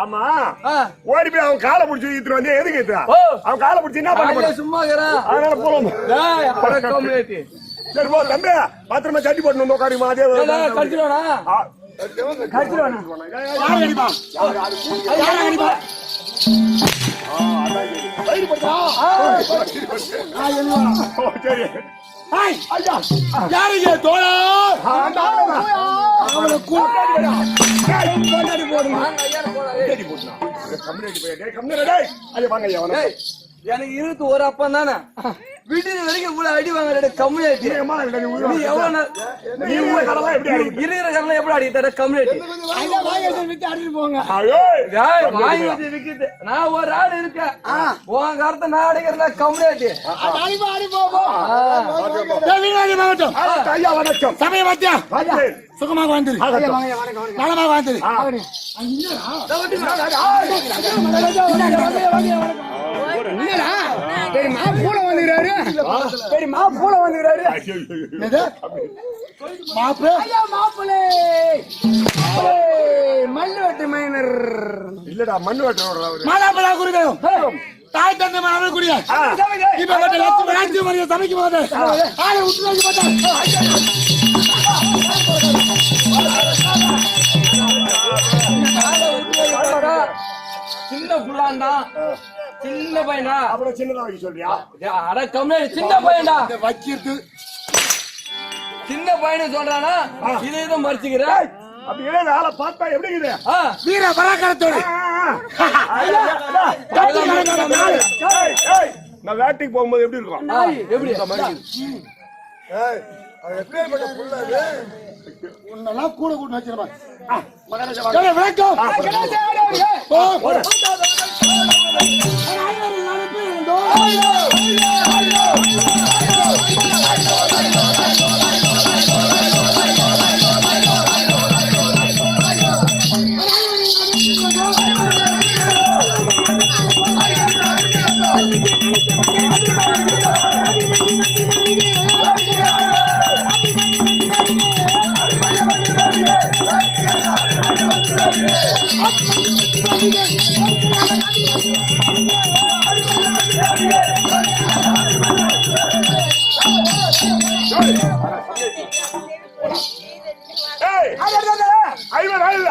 ஆமா ஓடி போய் அவன் காலை பிடிச்சி இழுத்துட்டு வந்து எதுக்கு ஏத்துறா அவன் காலை பிடிச்சி என்ன பண்ண சும்மா அதனால போலாம் சரி போ தம்பி பாத்திரமா சட்டி போட்டு வந்து உட்காருமா அதே யாரு தோழா எனக்கு இருக்கு ஒரு அப்பன் தானே வீட்டுக்கு வரைக்கும் கூட அடி வாங்க கம்யூனிட்டி இருக்கிற கடலை எப்படி அடிக்கிட்ட கம்யூனிட்டி வாங்கி வச்சு விக்குது நான் ஒரு ஆள் இருக்கேன் உன் கருத்தை நான் அடிக்கிறேன் கம்யூனிட்டி வணக்கம் சமய வாத்தியா சுகமாக வந்துரு நலமாக வந்துரு மண்ணு வெட்டு மைனர் இல்லடா மண்ணு வெட்டு மாலாபலா குருதேவம் தாய் தந்தை மனதில் கூடிய இப்ப சமைக்கும் போது ஆளை விட்டு சின்ன புள்ளாண்டா சின்ன பையனா அப்புறம் சின்னதா வைக்க சொல்றியா அட கம்மியா சின்ன பையன்டா வைக்கிறது சின்ன பையனு சொல்றானா இதை மறைச்சுக்கிற அப்படி ஏன் ஆளை பார்த்தா எப்படி இருக்குது வீர பராக்கிரத்தோடு நான் வேட்டைக்கு போகும்போது எப்படி இருக்கும் எப்படி உன்னெல்லாம் கூட கூட்டு வச்சிருப்பாங்க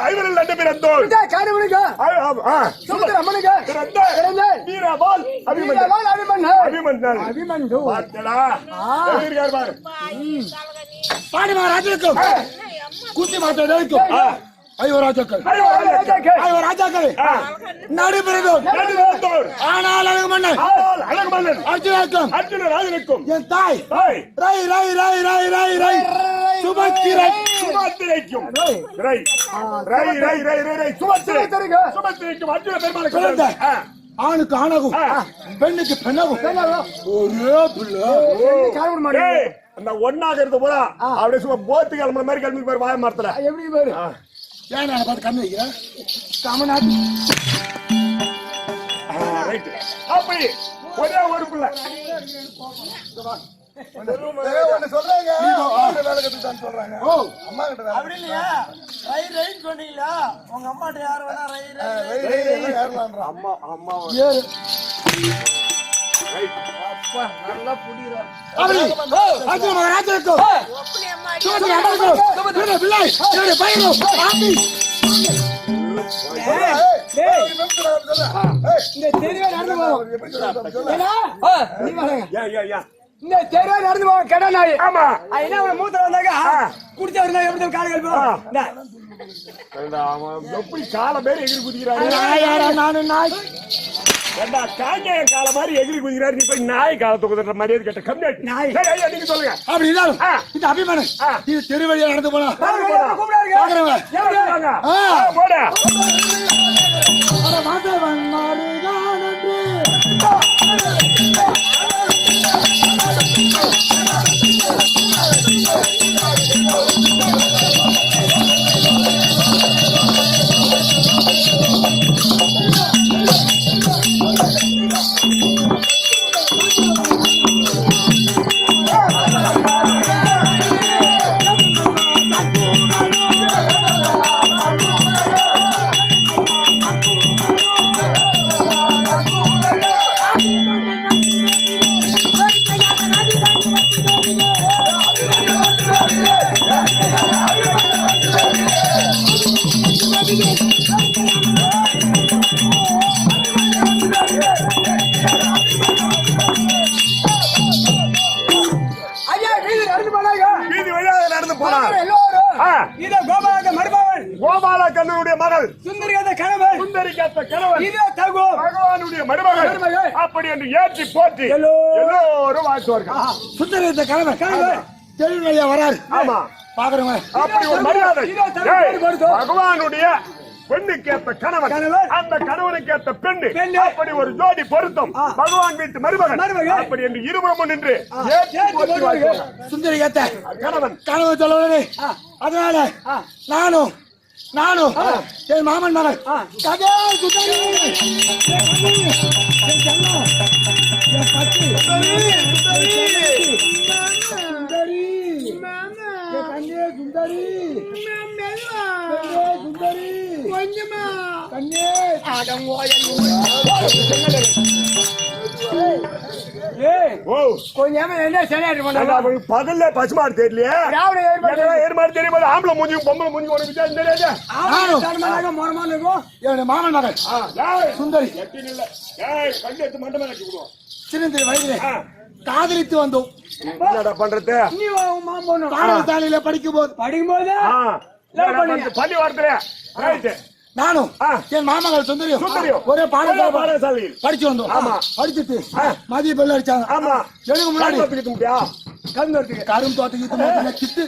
ஐவரில் ரெண்டு பேர் ராஜாக்கள் குத்தி மாற்றம் ஐவராஜாக்கள் நடுபிறந்தோர் ஆனால் அழகு மன்னன் அர்ஜுனருக்கும் என் தாய் சுபத்திரை சுமத்திரைக்கும் சுமத்திரைக்கும் அர்ஜுன பெருமாளுக்கு ஆணுக்கு ஆணாகும் பெண்ணுக்கு பெண்ணாகும் ஒரே பிள்ளை அந்த ஒன்னாக இருந்த போல அப்படியே சும்மா போத்து கிளம்புற மாதிரி கிளம்பி பாரு வாய மரத்துல எப்படி பாரு ஏன் நான் பார்த்து கண்ணு வைக்கிறேன் தமிழ்நாட்டு அப்படி ஒரே ஒரு பிள்ளை நல்லா புடிக்கிறார் இந்த தெருவே நடந்து போக கடை நாய் ஆமா என்ன மூத்த வந்தாங்க குடிச்சா இருந்தா எப்படி காலை எப்படி கால பேர் எகிரி குதிக்கிறாரு நானும் நாய் காங்கேய கால மாதிரி எகிரி குதிக்கிறாரு நீ போய் நாய் காலத்தை குதிர மரியாதை கேட்ட கம்மி நாய் நீங்க சொல்லுங்க அப்படி இந்த அபிமானம் இது தெருவழியா நடந்து போனா போட கோபால கண்ணனுடைய மகள் சுந்தரிக்காத்த கணவன் பகவானுடைய மருமகள் அப்படி என்று ஏற்றி போற்றி எல்லோரும் வாழ்த்துவார்கள். சுந்தரித்த கணவன் தெருவழியா வராரு ஆமா பாக்குறவங்க அப்படி ஒரு மரியாதை பகவானுடைய பெண்ணுக்கு ஏற்ற கணவன் அந்த கணவனுக்கு ஏற்ற பெண்ணு அப்படி ஒரு ஜோடி பொருத்தம் பகவான் வீட்டு மருமகன் அப்படி என்று இருவரும் நின்று சுந்தரி ஏத்த கணவன் கணவன் சொல்லுவது அதனால நானும் என் மாமன் மகன் கதே சுந்தரி கொஞ்சமா கண்ணே பகல்ல பசுமாடு தெரியலையே ஏற்பாடு தெரியும் ஆம்பளை மூஞ்சி பொம்பளை மூஞ்சி உனக்கு தெரியாது மாமன் மகன் சுந்தரி கண்டு எடுத்து மண்டமே வச்சுக்கிடுவோம் சின்னந்திரி வயதிலே காதலித்து வந்தோம் என்னடா பண்றது பாடசாலையில படிக்கும் போது பள்ளி வாரத்துல நானும் என் மாமகள் சுந்தரியும் ஒரே பாடசாலையில் படிச்சு வந்தோம். ஆமா படிச்சுட்டு மதிய பெல் அடிச்சாங்க. ஆமா எனக்கு முன்னாடி கரும் தோட்டத்துக்கு கிட்டு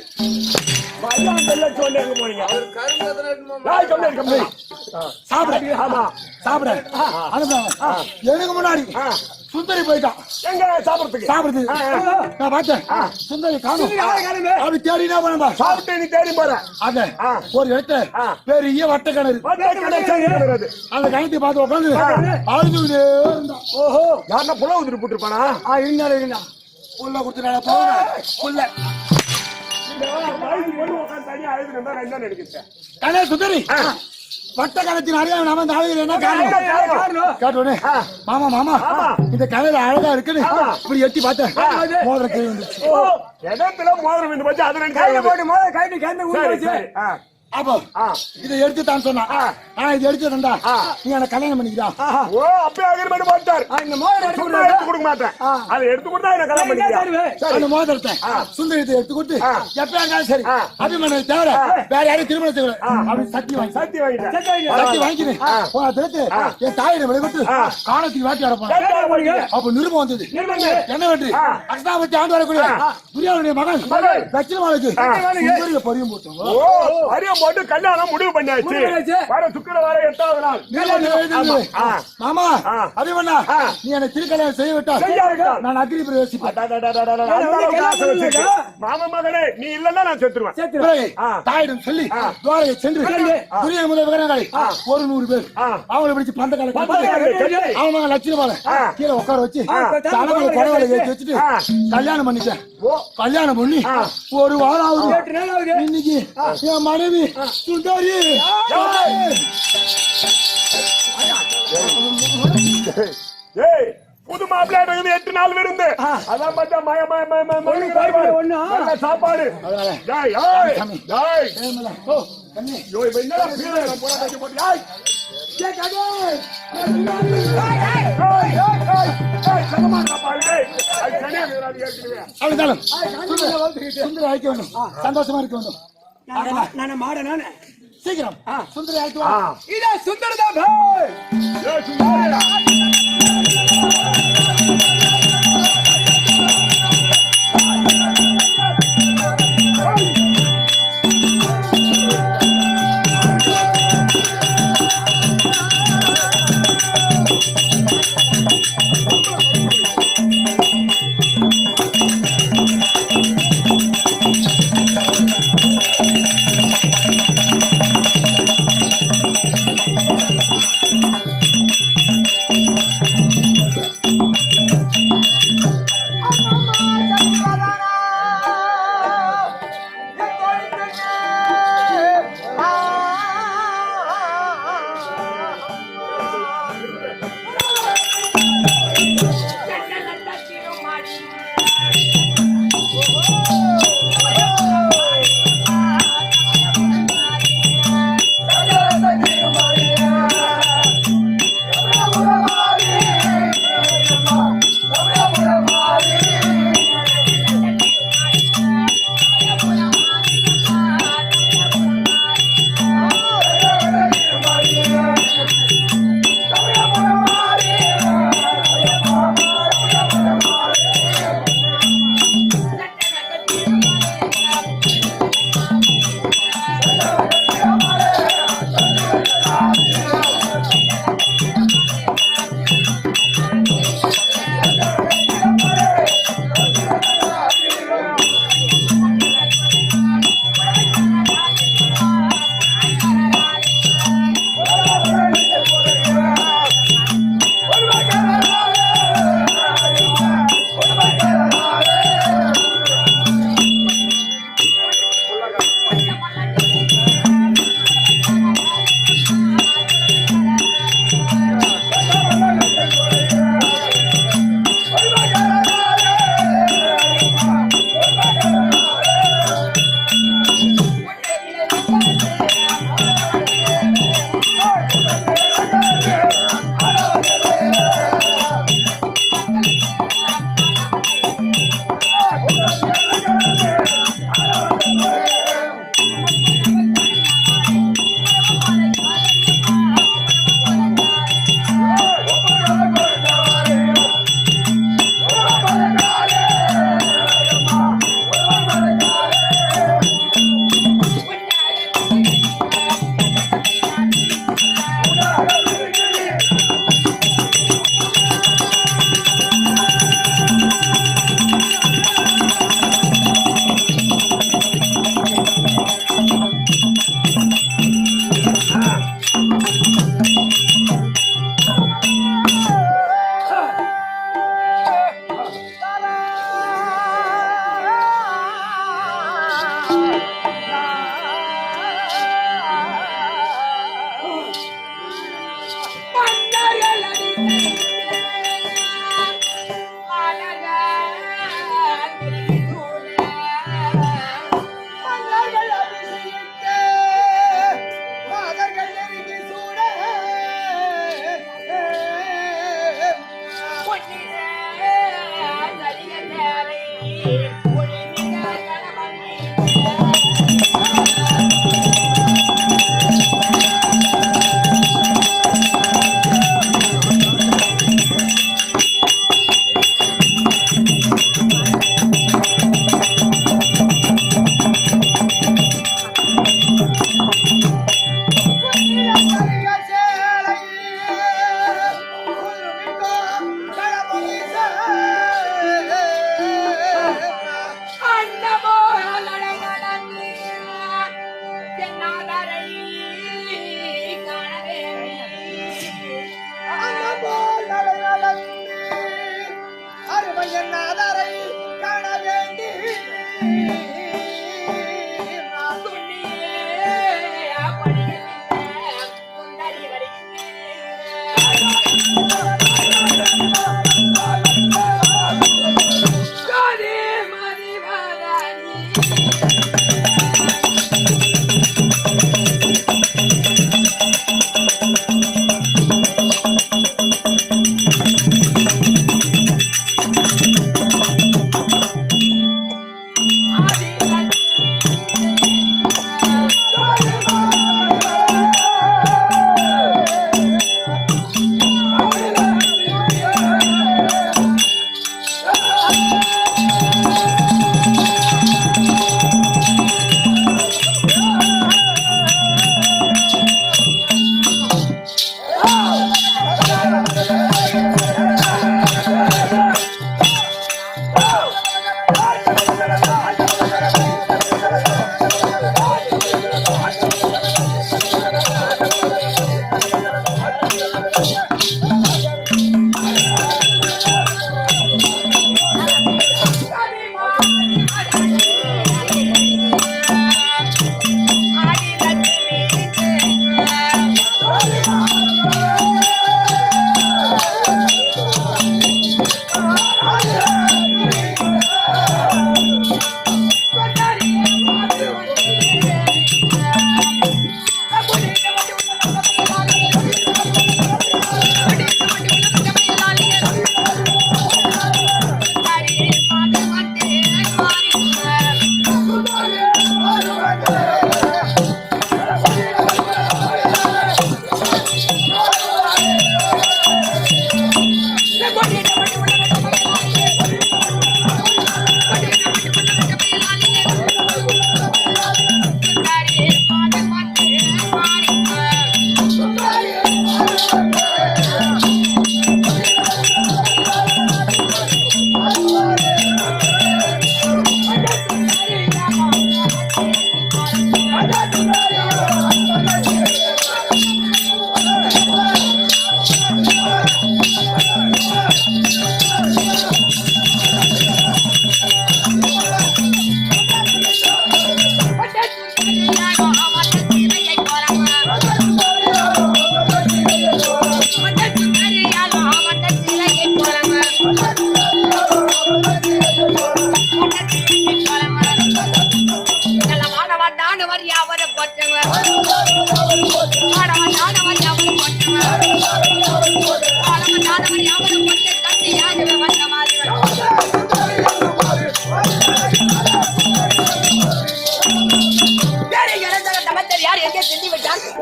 சாப்பிட எனக்கு முன்னாடி சுந்தரி போயிட்டான் எங்க சாப்பிடுறதுக்கு நான் பார்த்தேன் சுந்தரி காணும் அப்படி தேடினா போன சாப்பிட்டு நீ தேடி போற அத ஒரு இடத்துல பெரிய வட்ட கிணறு அந்த கிணத்தை பார்த்து உட்காந்து அழுதுகிட்டே இருந்தான். ஓஹோ யாருன்னா புள்ள ஊத்துட்டு போட்டுருப்பானா இருந்தா புள்ள குடுத்துனால போக புள்ள சுந்தரி வட்ட கணத்தின் அறியாம நாம இந்த அழகு என்ன காரணம் மாமா மாமா இந்த கலையில அழகா இருக்குன்னு இப்படி எட்டி பார்த்தேன் மோதிர கை வந்துச்சு இடத்துல மோதிரம் இந்த பத்தி அது அப்போ இதை எடுத்து தான் சொன்னா இதை எடுத்து தந்தா நீ என்ன கல்யாணம் பண்ணிக்கிறா ஓ அப்பயே அகிர்மெண்ட் போட்டார் இந்த மோதிரம் எடுத்து கொடுக்க மாட்டேன் அதை எடுத்து கொடுத்தா என்ன கல்யாணம் பண்ணிக்கிறேன் அந்த மோதிரத்தை சுந்தரத்தை எடுத்து கொடுத்து எப்பயா இருந்தாலும் சரி அபிமன்யை தவிர வேற யாரும் திருமணம் செய்யல அப்படி சக்தி வாங்கிட்டு போன தினத்து என் தாயிடம் விளைவிட்டு காலத்துக்கு வேட்டி அடப்பாங்க அப்ப நிருபம் வந்தது என்ன வெற்றி அஷ்டாபத்தி ஆண்டு வரக்கூடிய துரியாவுடைய மகன் தட்சிணமாளுக்கு பரியம் போட்டோம் பரியம் போட்டு கல்யாணம் முடிவு பண்ணியாச்சு வர சுக்கிரவாரம் 8வது நாள் மாமா அபிமன்னா நீ எனக்கு திருக்கல்யாணம் செய்ய விட்டால் நான் அக்னி பிரவேசிப்பேன் மாமா மகனே நீ இல்லன்னா நான் செத்துருவேன் தாயிடம் சொல்லி துவாரையை சென்று துரிய முதல் விவரங்களை ஒரு 100 பேர் அவங்களை பிடிச்சு பந்த கால அவங்க லட்சியமால கீழே உட்கார வச்சு தலைமையில குடவலை ஏற்றி வச்சுட்டு கல்யாணம் பண்ணிட்டேன் கல்யாணம் பண்ணி ஒரு வாரம் ஆகுது இன்னைக்கு என் மனைவி சுந்தரி புது மாப்பிள்ளை 8 நாள் விருந்து அதான் பார்த்தா மய சாப்பாடு சந்தோஷமா இருக்க வேண்டும் சீக்கிரம் சுந்தரி ஆயிட்டு சுந்தரதா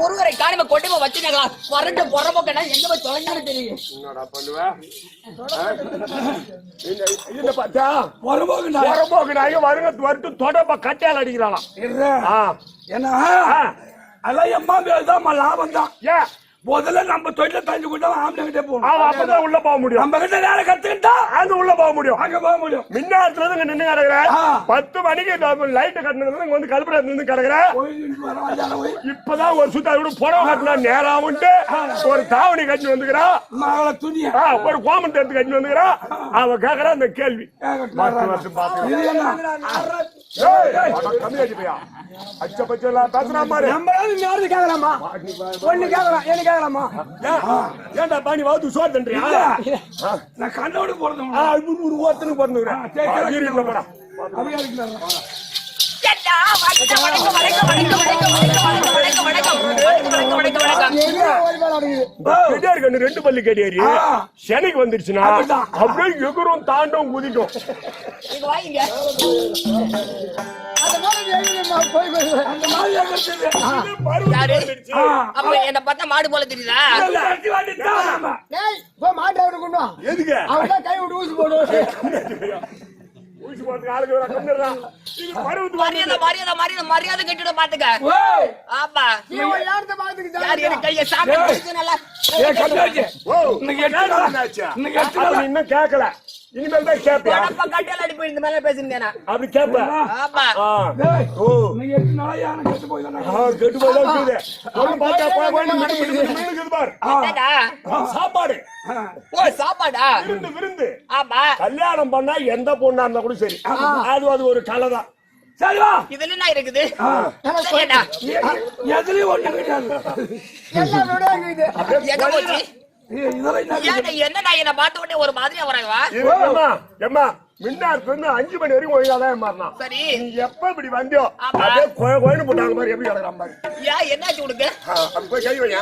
ஒருவரை காணிம கொண்டு போய் வச்சுட்டாங்களா வரட்டு பொறப்போக்கா எங்க போய் தொலைஞ்சாலும் தெரியும் என்னடா பண்ணுவ இந்த பார்த்தா பொறப்போக்குனாங்க வருட்டு தொடப்ப கட்டையால் அடிக்கிறாளாம் ஏன்னா அதெல்லாம் எம்மா தான் லாபம் தான் ஏன் முதல்ல நம்ம தொழில தஞ்சு கொண்டு ஆம்பளை கிட்டே போகணும் அப்பதான் உள்ள போக முடியும் நம்ம கிட்ட வேலை கத்துக்கிட்டா அங்க உள்ள போக முடியும் அங்க போக முடியும் மின்னாத்துல இருந்து நின்று கிடக்குற 10 மணிக்கு லைட் கட்டினதுல இங்க வந்து கல்புரா இருந்து கிடக்குற இப்பதான் ஒரு சுத்தா கூட புடவை கட்டினா நேரம் விட்டு ஒரு தாவணி கட்டி வந்துக்கிறா துணியா ஒரு கோமத்தை எடுத்து கட்டி வந்துக்கிறா அவ கேக்குறா அந்த கேள்வி கம்மியாச்சு அச்ச பச்செல்லாம் பேசுறா மாதிரி கேட்கலாமா ஒண்ணு கேட்கலாம் என்ன கேட்கலாமா ஏன்டா பாணி வாத்து சோறு தண்றியா நான் கண்ணோடு போறேன் ஒரு ஓத்தனுக்கு பிறந்துக்கிறேன் போடா அப்படியா இருக்கு ரெண்டு பல்லு கடியாரி சனிக்கு வந்துருச்சுன்னா அப்படியே எகுரும் தாண்டும் குதிக்கும் என்ன பார்த்தா மாடு போல தெரியுதா மாட்டை எதுக்கு கை விட்டு ஊசி போடுவோம் ஊசி போறதுக்கு ஆளுக்கு மரியாதை கட்டிட பாத்துக்க ஆமா கைய இன்னும் கேட்கல இனிமேல் தான் கேட்பேன் கட்டியால் அடி போய் இந்த மேல பேசுறேன் அப்படி கேட்பேன் ஆமா கெட்டு போய் சாப்பாடு சாப்பாடா விருந்து ஆமா கல்யாணம் பண்ணா எந்த பொண்ணா இருந்தா கூட சரி அது ஒரு கலை தான் சரிவா இதுல என்ன இருக்குது எதுலயும் ஒண்ணு கிடையாது என்ன என்ன பார்த்த உடனே ஒரு மாதிரியா வராங்கவா மின்னாருக்கு வந்து 5 மணி வரைக்கும் ஒழுங்காதான் மாறினா சரி நீ எப்ப இப்படி வந்தியோ அப்படியே கோயின்னு போட்டாங்க மாதிரி எப்படி கிடக்குற மாதிரி என்னாச்சு உனக்கு அப்படி போய் கை வையா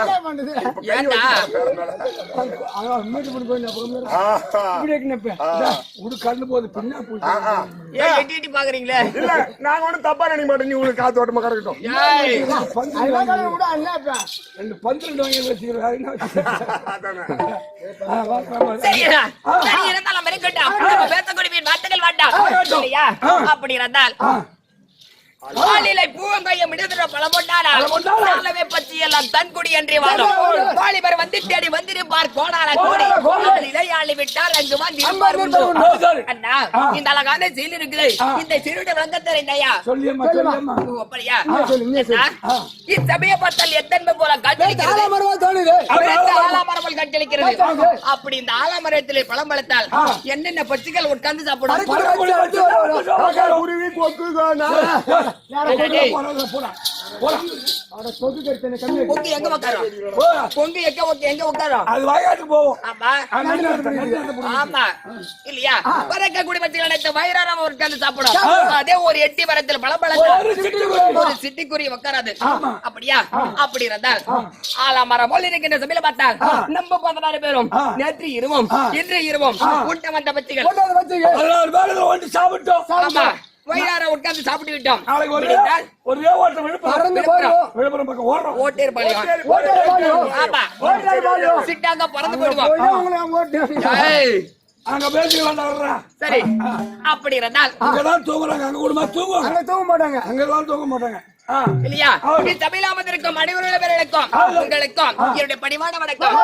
கண்ணு போது பின்னா எட்டி பாக்குறீங்களே இல்ல நாங்க ஒண்ணும் தப்பா நினைக்க மாட்டோம் நீ உங்களுக்கு காத்து ஓட்டமா கிடக்கட்டும் 12 வாங்கி வச்சுக்கிறேன் அப்படி இருந்தால் பூவங்கையம் விடுதலை பல போட்டாலே பற்றி எல்லாம் தன்குடி என்று வாழும் வாலிபர் வந்து தேடி வந்திருப்பார் கோடான கோடி இளையாளி விட்டார் அங்கு வந்து அண்ணா இந்த அழகான சீல் இருக்குது இந்த சீருடைய விளங்கத்தர் என்னையா அப்படியா இச்சமயப்பட்டல் எத்தன்மை போல ஆலாமரங்கள் கட்டளிக்கிறது அப்படி இந்த ஆலாமரத்திலே பழம் பழத்தால் என்னென்ன பட்சிகள் உட்கார்ந்து சாப்பிடும் அதே ஒரு எட்டி மரத்தில் ஒரு சிட்டிக்குரிய உட்காராது அப்படியா அப்படி இருந்தால் ஆலாமரம் போல் இருக்கின்ற சமையல பார்த்தால் நம்ம 16 பேரும் நேற்று இருவோம் இன்று இருவோம் கூட்டம் வந்த பட்சிகள் சாப்பிட்டோம் வயிறார உட்கார்ந்து சாப்பிட்டு விட்டோம் ஒரே ஓட்டம் விழுப்புரம் பக்கம் ஓடுறோம் சிட்டாங்க பறந்து போயிடுவோம் அங்க பேசிக்கலாம் சரி அப்படி இருந்தால் அங்கதான் தூங்குறாங்க அங்க கூட தூங்குவாங்க அங்க தூங்க மாட்டாங்க அங்கதான் தூங்க மாட்டாங்க இல்லையா தமிழாமத்திற்கும் அனைவருக்கும் உங்களுக்கும் என்னுடைய பணிவான வணக்கம்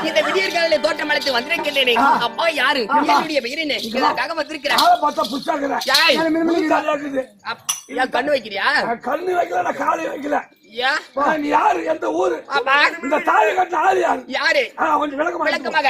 இந்த விடியற்காலையில் தோட்டம் அழைத்து வந்திருக்கின்றேன் அப்பா யாரு என்னுடைய பெயரின் இதற்காக வந்திருக்கிறேன் கண்ணு வைக்கிறியா கண்ணு வைக்கல காலை வைக்கல யாரு எந்த ஊரு இந்த தாயை கட்டின ஆளு யாரு கொஞ்சம் விளக்கமாக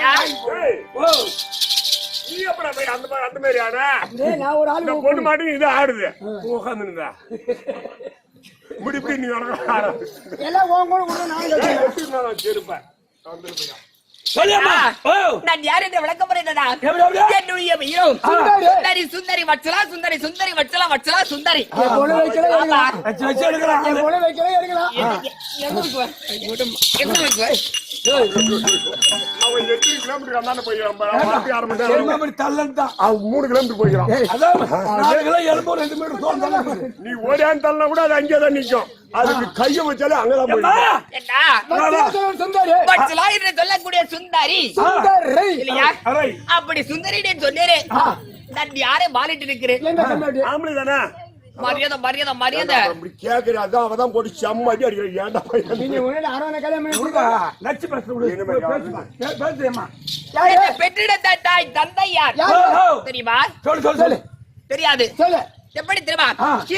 ஏய், ஓ நீ எப்படா போய் அந்த மாதிரி ஆனா நான் ஒரு இந்த ஆளு பொண்ணு மாட்டி இது ஆடுது உட்காந்துருந்தா முடிப்பி நீ உனக்கு எல்லாம் உன் கூட கூட நான் செருப்பேன் வந்துருப்பேன் சொல்லுமா ஓ நான் யார் என்று விளக்கம் புரிந்ததா எப்படி எப்படி என்னுடைய வீரோ சுந்தரி சுந்தரி வச்சலா சுந்தரி சுந்தரி வச்சலா வச்சலா சுந்தரி பொண்ணு வைக்கல எடுக்கலாம் வச்சு வச்சு எடுக்கலாம் என் பொண்ணு வைக்கல எடுக்கலாம் அவன் 8 கிலோமீட்டர் அந்தாண்ட போய்க்கிறான் எலும்பு தள்ளன்தான் அவன் 3 கிலோமீட்டர் போய்க்கிறான் அதான் 4 கிலோ எலும்பு 2 மீட்டர் தோணும் நீ ஓடியான்னு தள்ளனா கூட அது அங்கேதான் நிக்கும் அதுக்கு கைய வச்சாலே அங்கதான் போயிடும் என்ன சுந்தரி வச்சலா என்று சொல்லக்கூடிய சுந்தரி சுந்தரி இல்லையா அரை அப்படி சுந்தரி சொன்னேரே நான் யாரை மாறிட்டு இருக்கிறேன் என்ன கண்ணாடி ஆம்பளை தானே மரியாதை மரியாதை மரியாதை அப்படி கேக்குற அதான் அவதான் போட்டு செம்ம அடி அடிக்கிற ஏன்டா பையன் நீங்க உடனே அரவணை கல்யாணம் பண்ணி கொடுங்க லட்ச பேசுமா என்னை பெற்றெடுத்த தாய் தந்தை யார் தெரியுமா சொல்லு சொல்லு சொல்லு தெரியாது சொல்லு எப்படி தெரியுமா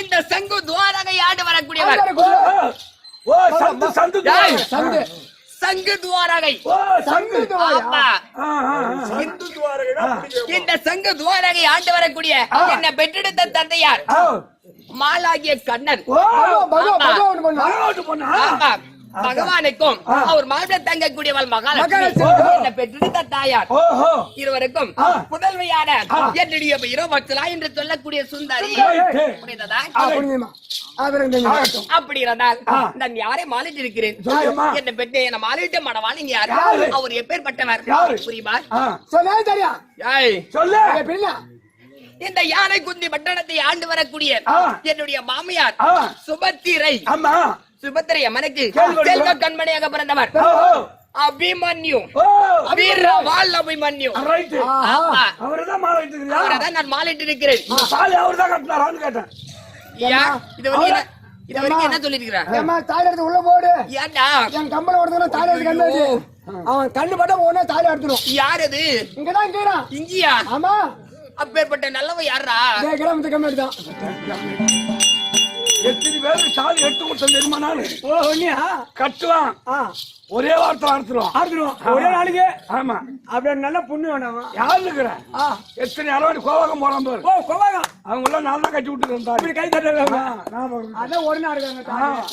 இந்த சங்கு துவாரகை ஆண்டு வரக்கூடியவர் ஓ சந்து சந்து ஏய், சந்து சங்கு துவாரகை ஓ சங்கு ஆமா இந்து துவாரகைனா பிடிக்கும். இந்த சங்கு துவாரகை ஆண்டு வரக்கூடிய என்னை பெற்றெடுத்த தந்தையார் மாலாகிய கண்ணன் பகவான் பண்ணு ஆரோட்டு போனா ஆமா. பகவானுக்கும் அவர் மாத தங்கக்கூடியவள் மகாலட்சுமி என்னை பெற்றெடுத்த தாயார் ஓஹோ இருவருக்கும் புதல்வியான என்னுடைய பெயரோ வச்சலா என்று சொல்லக்கூடிய சுந்தரி புரிந்ததா அப்படிங்கம்மா அப்புறம் அப்படி இருந்தால் நான் யாரை மாலிட்டு இருக்கிறேன் சொல்லுமா. என்ன பெற்று என்ன மாலிட்டு மனவாளிங்க யார் யாரு? அவர் எப்பேற்பட்டவர் யாரு? புரியுமா சொன்னா தெரியும் ஏய், சொல்லு பின்ன இந்த யானை குந்தி பட்டணத்தை ஆண்டு வரக்கூடிய என்னுடைய மாமியார் சுபத்திரை ஆமா சுபத்திரை அம்மனுக்கு கேள்வி செல்வ கண்மணியாக பிறந்தவர் ஓஹோ அபிமன்யு ஓ வீரவாள் அபிமன்யு ரைட் ஆமா அவர்தான் மாலை எடுத்துக்கிறியா அவரைதான் நான் மாலிட்டு இருக்கிறேன் சாலை அவர்தான் கட்டினாரான்னு கேட்டேன் ஏன்? இது வரைக்கும் என்ன சொல்லிருக்கிறார் ஏம்மா தாலி எடுத்து உள்ள போடு ஏன்டா என் கம்பளை ஒருத்தன தாலி எடுத்து கண்டாச்சு அவன் கண்ணு பட்டா உடனே தாலி எடுத்துடும் யார் அது இங்கதான் கீறான் இங்கயா ஆமா அப்பேற்பட்ட நல்லவ யாரா கிராமத்து கம்பெனி தான் எத்தனை பேருக்கு சாலை எடுத்து கொடுத்த தெரியுமா நானு ஓ ஒன்னியா கட்டுவான் ஒரே வார்த்தை அறுத்துருவான் ஆடுறோம் ஒரே நாளைக்கு ஆமா அப்படியே நல்ல புண்ணு வேணாமா யாரு இருக்கிற எத்தனை அளவாடி கோவகம் போறான் பாரு ஓ கோவாகம் அவங்க எல்லாம் நான் தான் கட்டி விட்டு இப்படி கை தட்டுறாங்க இருந்தாரு அதான் ஒரு நாள் இருக்காங்க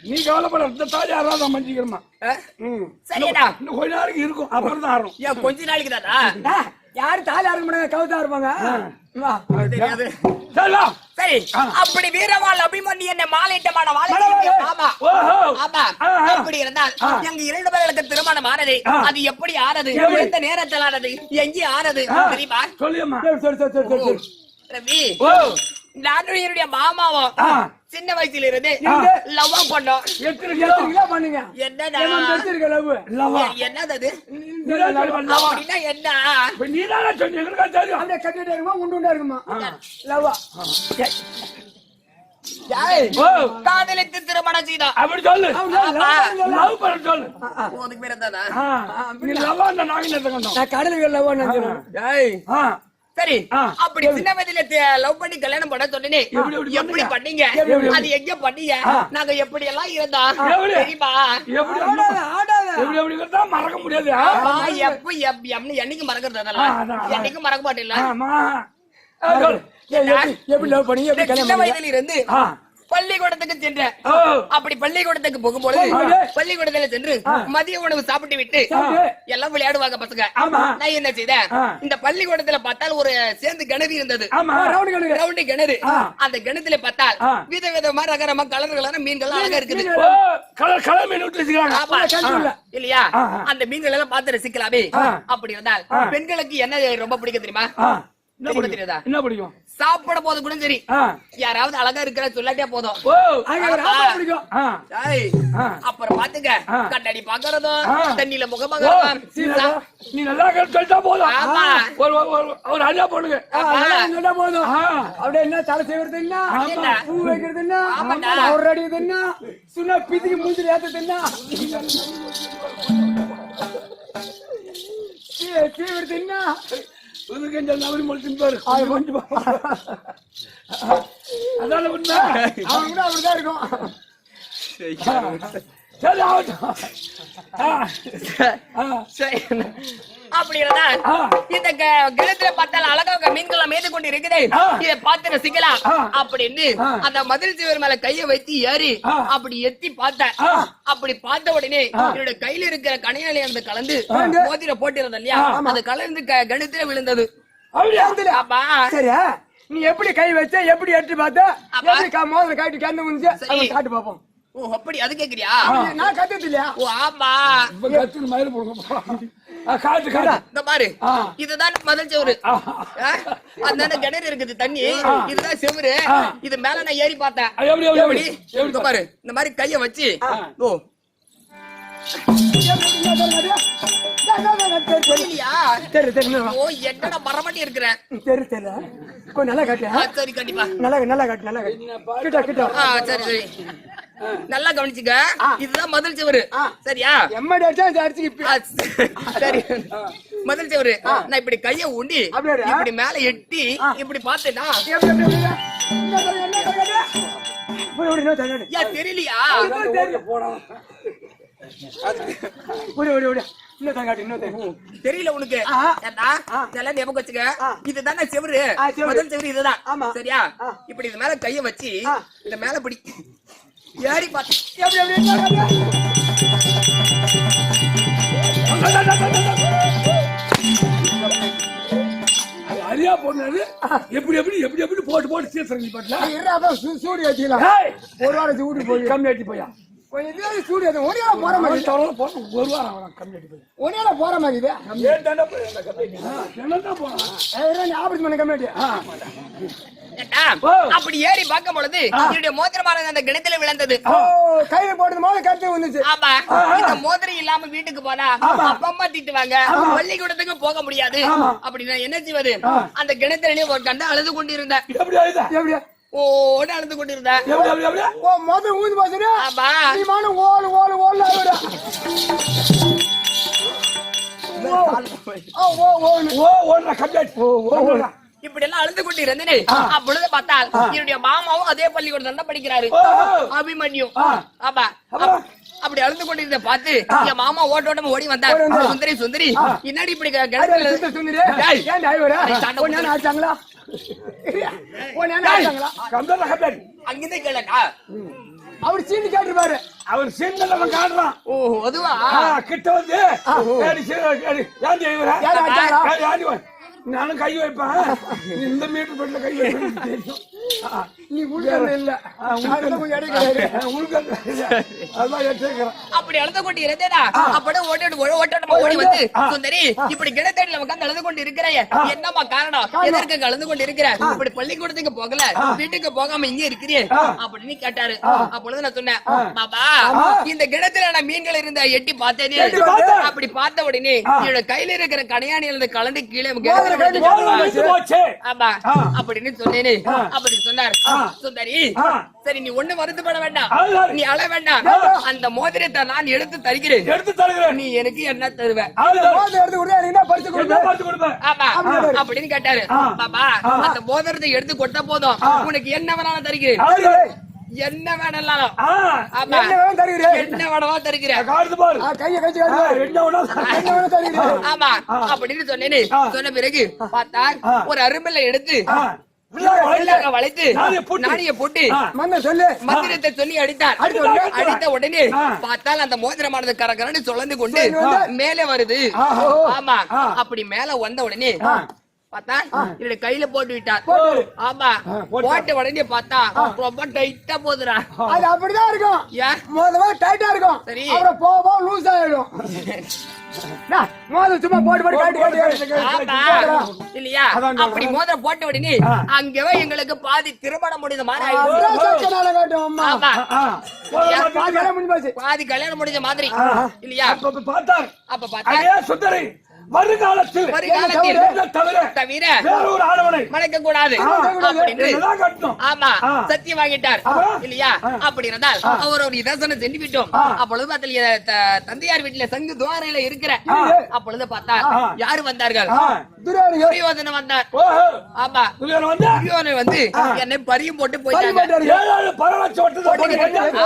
நீ கவலைப்பட இந்த தாலி யாராவது மஞ்சிக்கிறமா சரிடா இன்னும் கொஞ்ச நாளைக்கு இருக்கும் அப்புறம் தான் ஆறும் ஏன் கொஞ்ச நாளைக்கு தானா யாரு தாலி அறுக்க மாட்டாங்க கவுத்தா இருப்பாங்க வா. தெரியாது செல்லாம் சரி அப்படி வீரவாள் அபிமன்யு என்ன மாலையிட்டமான வாழை ஆமா ஓஹோ ஆமா அப்படி இருந்தால் எங்க 2 பேர்களுக்கு திருமணம் ஆனது அது எப்படி ஆனது எந்த நேரத்தில் ஆனது எங்கே ஆனது தெரியுமா சொல்லியம்மா சரி. ரவி ஓ நானும் என்னுடைய மாமாவும் சின்ன வயசுல இருந்து லவ் பண்ணோம் எத்தனை கிலோ கிலோ பண்ணுங்க என்னடா பெருசிருக்க லவ் இல்லவா என்னது அது நீதான் அப்படின்னா என்ன சொன்ன எங்களுக்கு தெரியும் அப்படியே கட்டிட்டே இருக்குமா உண்டு இருக்குமா லவ்வா ஏய், ஓ காதலித்து திருமணம் செய்தோம் அப்படி சொல்லு லவ் பண்ண சொல்லு உனக்கு பேர் என்னடா? நீ லவ் அந்த நாகினத்தை கண்டோம் நான் கடலுக்கு லவ் நினைக்கிறேன் ஏய், ஆ சரி அப்படி சின்ன வயதுல லவ் பண்ணி கல்யாணம் பண்ண சொன்னே எப்படி பண்ணீங்க அது எங்க பண்ணீங்க நாங்க எப்படி எல்லாம் இருந்தோம் எப்படி? தெரியுமா எப்படி எப்படி எப்படி இருந்தா மறக்க முடியாது ஆமா, என்னைக்கு மறக்கிறது அதெல்லாம் என்னைக்கு மறக்க மாட்டேன் ஆமா சொல்லு எப்படி லவ் பண்ணி எப்படி சின்ன கல்யாணம் வயதுல இருந்து பள்ளிக்கூடத்துக்கு சென்றேன் ஓ அப்படி பள்ளிக்கூடத்துக்கு போகும்போது பள்ளிக்கூடத்துல சென்று மதிய உணவு சாப்பிட்டு விட்டு எல்லாம் விளையாடுவாங்க பசங்க நான் என்ன செய்தேன் இந்த பள்ளிக்கூடத்துல பார்த்தால் ஒரு சேர்ந்து கிணறு இருந்தது ஆமா ரவுண்டு கிணறு அந்த கிணத்துல பார்த்தால் விதவிதமா ரகரமா கலர்களான மீன்கள் அழகா இருக்குது ஓ கலர் கலர் மீன் விட்டு வச்சுக்கிறாங்க ஆமா. இல்லையா அந்த மீன்கள் எல்லாம் பார்த்து ரசிக்கலாமே அப்படி இருந்தால் பெண்களுக்கு என்ன ரொம்ப பிடிக்கும் தெரியுமா தெரியாதா என்ன பிடிக்கும் சாப்பிட போது கூட சரி யாராவது அழகா இருக்கிற சொல்லாட்டே போதும் ஓ பிடிக்கும் ஏய், அப்புறம் பாத்துங்க கண்ணாடி பாக்குறதும் தண்ணியில முகம் பாக்குறதும் நீ நல்லா சொல்லிட்டா போதும் ஆமா. ஒரு அஞ்சா போடுங்க என்ன போதும் அப்படியே என்ன தலை செய்வது என்ன பூ வைக்கிறது என்ன ஆமாண்டா. ஒரு அடிக்கிறது என்ன சுண்ணா பிதிக்கு மூஞ்சில் ஏத்தது என்ன செய்வது என்ன நவரி முடிச்சு பாரு அதான உண்மை அவன் கூட அப்படிதான் இருக்கும் சரி ஆகட்டும் சரி. அப்படி இருந்தால் இந்த கிணத்துல பார்த்தால் அழகாக மீன்கள் மேய்ந்து கொண்டு இருக்குது. இதை பார்த்து ரசிக்கலாம் அப்படின்னு அந்த மதில் சுவர் மேல கையை வைத்து ஏறி அப்படி எத்தி பார்த்தேன். அப்படி பார்த்த உடனே என்னோட கையில இருக்கிற கணையாளி அந்த கலந்து மோதிர போட்டிருந்த இல்லையா, அது கலந்து கிணத்துல விழுந்தது. அப்பா சரியா, நீ எப்படி கை வச்ச, எப்படி எடுத்து பார்த்த, எப்படி மோதிர காட்டி கண்டு முடிஞ்சு காட்டு பாப்போம். ஓ அப்படி அது கேக்குறியா? நான் கத்துது இல்லையா? ஓ ஆமா கத்துன்னு மயில போடுங்க. காட்டு காட்டு. இந்த பாரு, இதுதான் மதில் செவரு. அந்த கிணறு இருக்குது தண்ணி, இதுதான் செவரு. இது மேல நான் ஏறி பார்த்தேன். எப்படி இந்த பாரு, இந்த மாதிரி கைய வச்சு ஓ ஓ என்னடா மரமாட்டி இருக்கிறேன். நல்லா காட்டு. சரி கண்டிப்பா நல்லா காட்டு. நல்லா காட்டு. கிட்ட சரி சரி நல்லா கவனிச்சுக்க. இதுதான் மதில் செவரு. சரியா? சரி மதில் செவரு. நான் இப்படி கைய ஊண்டி இப்படி மேல எட்டி இப்படி பார்த்தேன்னா தெரியலையா? தெரியல உனக்கு? நல்லா ஞாபகம் வச்சுக்க. இதுதானே செவரு, முதல் செவரு இதுதான். சரியா? இப்படி இது மேல கைய வச்சு இந்த மேல பிடி ஏறி பார்த்து அரியா போனாரு. எப்படி எப்படி எப்படி எப்படி போட்டு போட்டு சீசன் சூடி வச்சுக்கலாம். ஒரு வாரம் சூடி போய் கம்மியாட்டி போயா சூடி போற மாதிரி ஒரு வாரம் கம்மியாட்டி போய் ஒரே போற மாதிரி ஆபரேஷன் பண்ண கம்மியாட்டி. அப்படி ஏறி பார்க்கும் பொழுது என்னுடைய மோதிரமான அந்த கிணத்துல விழுந்தது. கையில போட்டது போது கருத்து வந்துச்சு. ஆமா, இந்த மோதிரம் இல்லாம வீட்டுக்கு போனா அப்பா அம்மா திட்டுவாங்க, பள்ளிக்கூடத்துக்கு போக முடியாது. அப்படி நான் என்ன செய்வது? அந்த கிணத்துல ஒரு கண்டு அழுது கொண்டிருந்தேன். ஓட அழுது கொண்டிருந்தேன். மோதிரம் ஊந்து பாசுற. ஆமா ஓடு ஓடு ஓடு இப்படி எல்லாம் அழுது கொண்டு இருந்தேன். அப்பொழுது பார்த்தால் என்னுடைய மாமாவும் அதே பள்ளிக்கூடத்துல தான் படிக்கிறாரு, அபிமன்யு. ஆமா, அப்படி அழுது கொண்டிருந்த பார்த்து என் மாமா ஓட்டோட்டமா ஓடி வந்தார். சுந்தரி சுந்தரி என்னடி இப்படி அங்கிருந்தே கேளக்கா. அவர் சீனி கேட்டுருப்பாரு. அவர் சீன்ல காட்டுறான். ஓ அதுவா? கிட்ட வந்து நானும் கை வைப்பேன். இந்த மீட்டர் பெட்ல கை வைப்பேன். நீ உள்கல்ல இல்ல, அப்படி அழுது கொண்டு இருந்தேனா? அப்படியே ஓட்டோட்டமா ஓடி வந்து சுந்தரி இப்படி கிணத்தடியில உட்கார்ந்து அழுது கொண்டு இருக்கிறேன், என்னமா காரணம்? எதற்கு அழுது கொண்டு இருக்கிறேன்? இப்படி பள்ளிக்கூடத்துக்கு போகல, வீட்டுக்கு போகாம இங்கே இருக்கிறேன் அப்படின்னு கேட்டாரு. அப்பொழுது நான் சொன்னேன், பாபா இந்த கிணத்துல நான் மீன்கள் இருந்த எட்டி பார்த்தேனே. அப்படி பார்த்த உடனே என்னோட கையில இருக்கிற கணையாணியில கலந்து கீழே ஆமா அப்படின்னு சொன்னேனே. அப்படி சொன்னார். சுந்தரி சரி, நீ ஒண்ணு வருத்தப்பட வேண்டாம், நீ அழ வேண்டாம். அந்த மோதிரத்தை நான் எடுத்து தருகிறேன். நீ எனக்கு என்ன தருவ? ஆமா அப்படின்னு கேட்டாரு. பாபா அந்த மோதிரத்தை எடுத்து கொடுத்த போதும் உனக்கு என்ன வேணாலும் தருகிறேன். என்ன வேணாலும் என்ன வேணவா தருகிறேன். ஆமா அப்படின்னு சொன்னேன்னு சொன்ன பிறகு பார்த்தா ஒரு அரும்பலை எடுத்து வளைத்து நாணிய போட்டு மந்திரத்தை சொல்லி அடித்தார். அடித்த உடனே பார்த்தால் அந்த மோதிரமானது கரகரன்னு சுழந்து கொண்டு மேலே வருது. ஆமா அப்படி மேல வந்த உடனே பார்த்தா என்னோட கையில போட்டு விட்டார். ஆமா போட்ட உடனே பார்த்தா ரொம்ப டைட்டா போதுரா. அது அப்படிதான் இருக்கும். முதல்ல டைட்டா இருக்கும், சரி அப்புறம் போக லூஸ் ஆயிடும். சும்மா போட்டு இல்லையா? அப்படி மோதிரம் போட்ட உடனே அங்கவே எங்களுக்கு பாதி திருமணம் முடிந்த மாதிரி பாதி கல்யாணம் முடிஞ்ச மாதிரி இல்லையா? அப்ப பார்த்தா சுந்தரி வருகாலத்தில் தவிர வேறொரு ஆடவனை மணக்க கூடாது. ஆமா சத்தியம் வாங்கிட்டார் இல்லையா? அப்படி இருந்தால் அவர் ஒரு இதசனை சென்று விட்டோம். அப்பொழுது தந்தையார் வீட்டுல சங்கு துவாரையில இருக்கிற அப்பொழுது பார்த்தா யாரு வந்தார்கள்? துரியோதனன் வந்தார். ஆமா துரியோதனன் வந்து என்னை பரியும் போட்டு போயிட்டாங்க.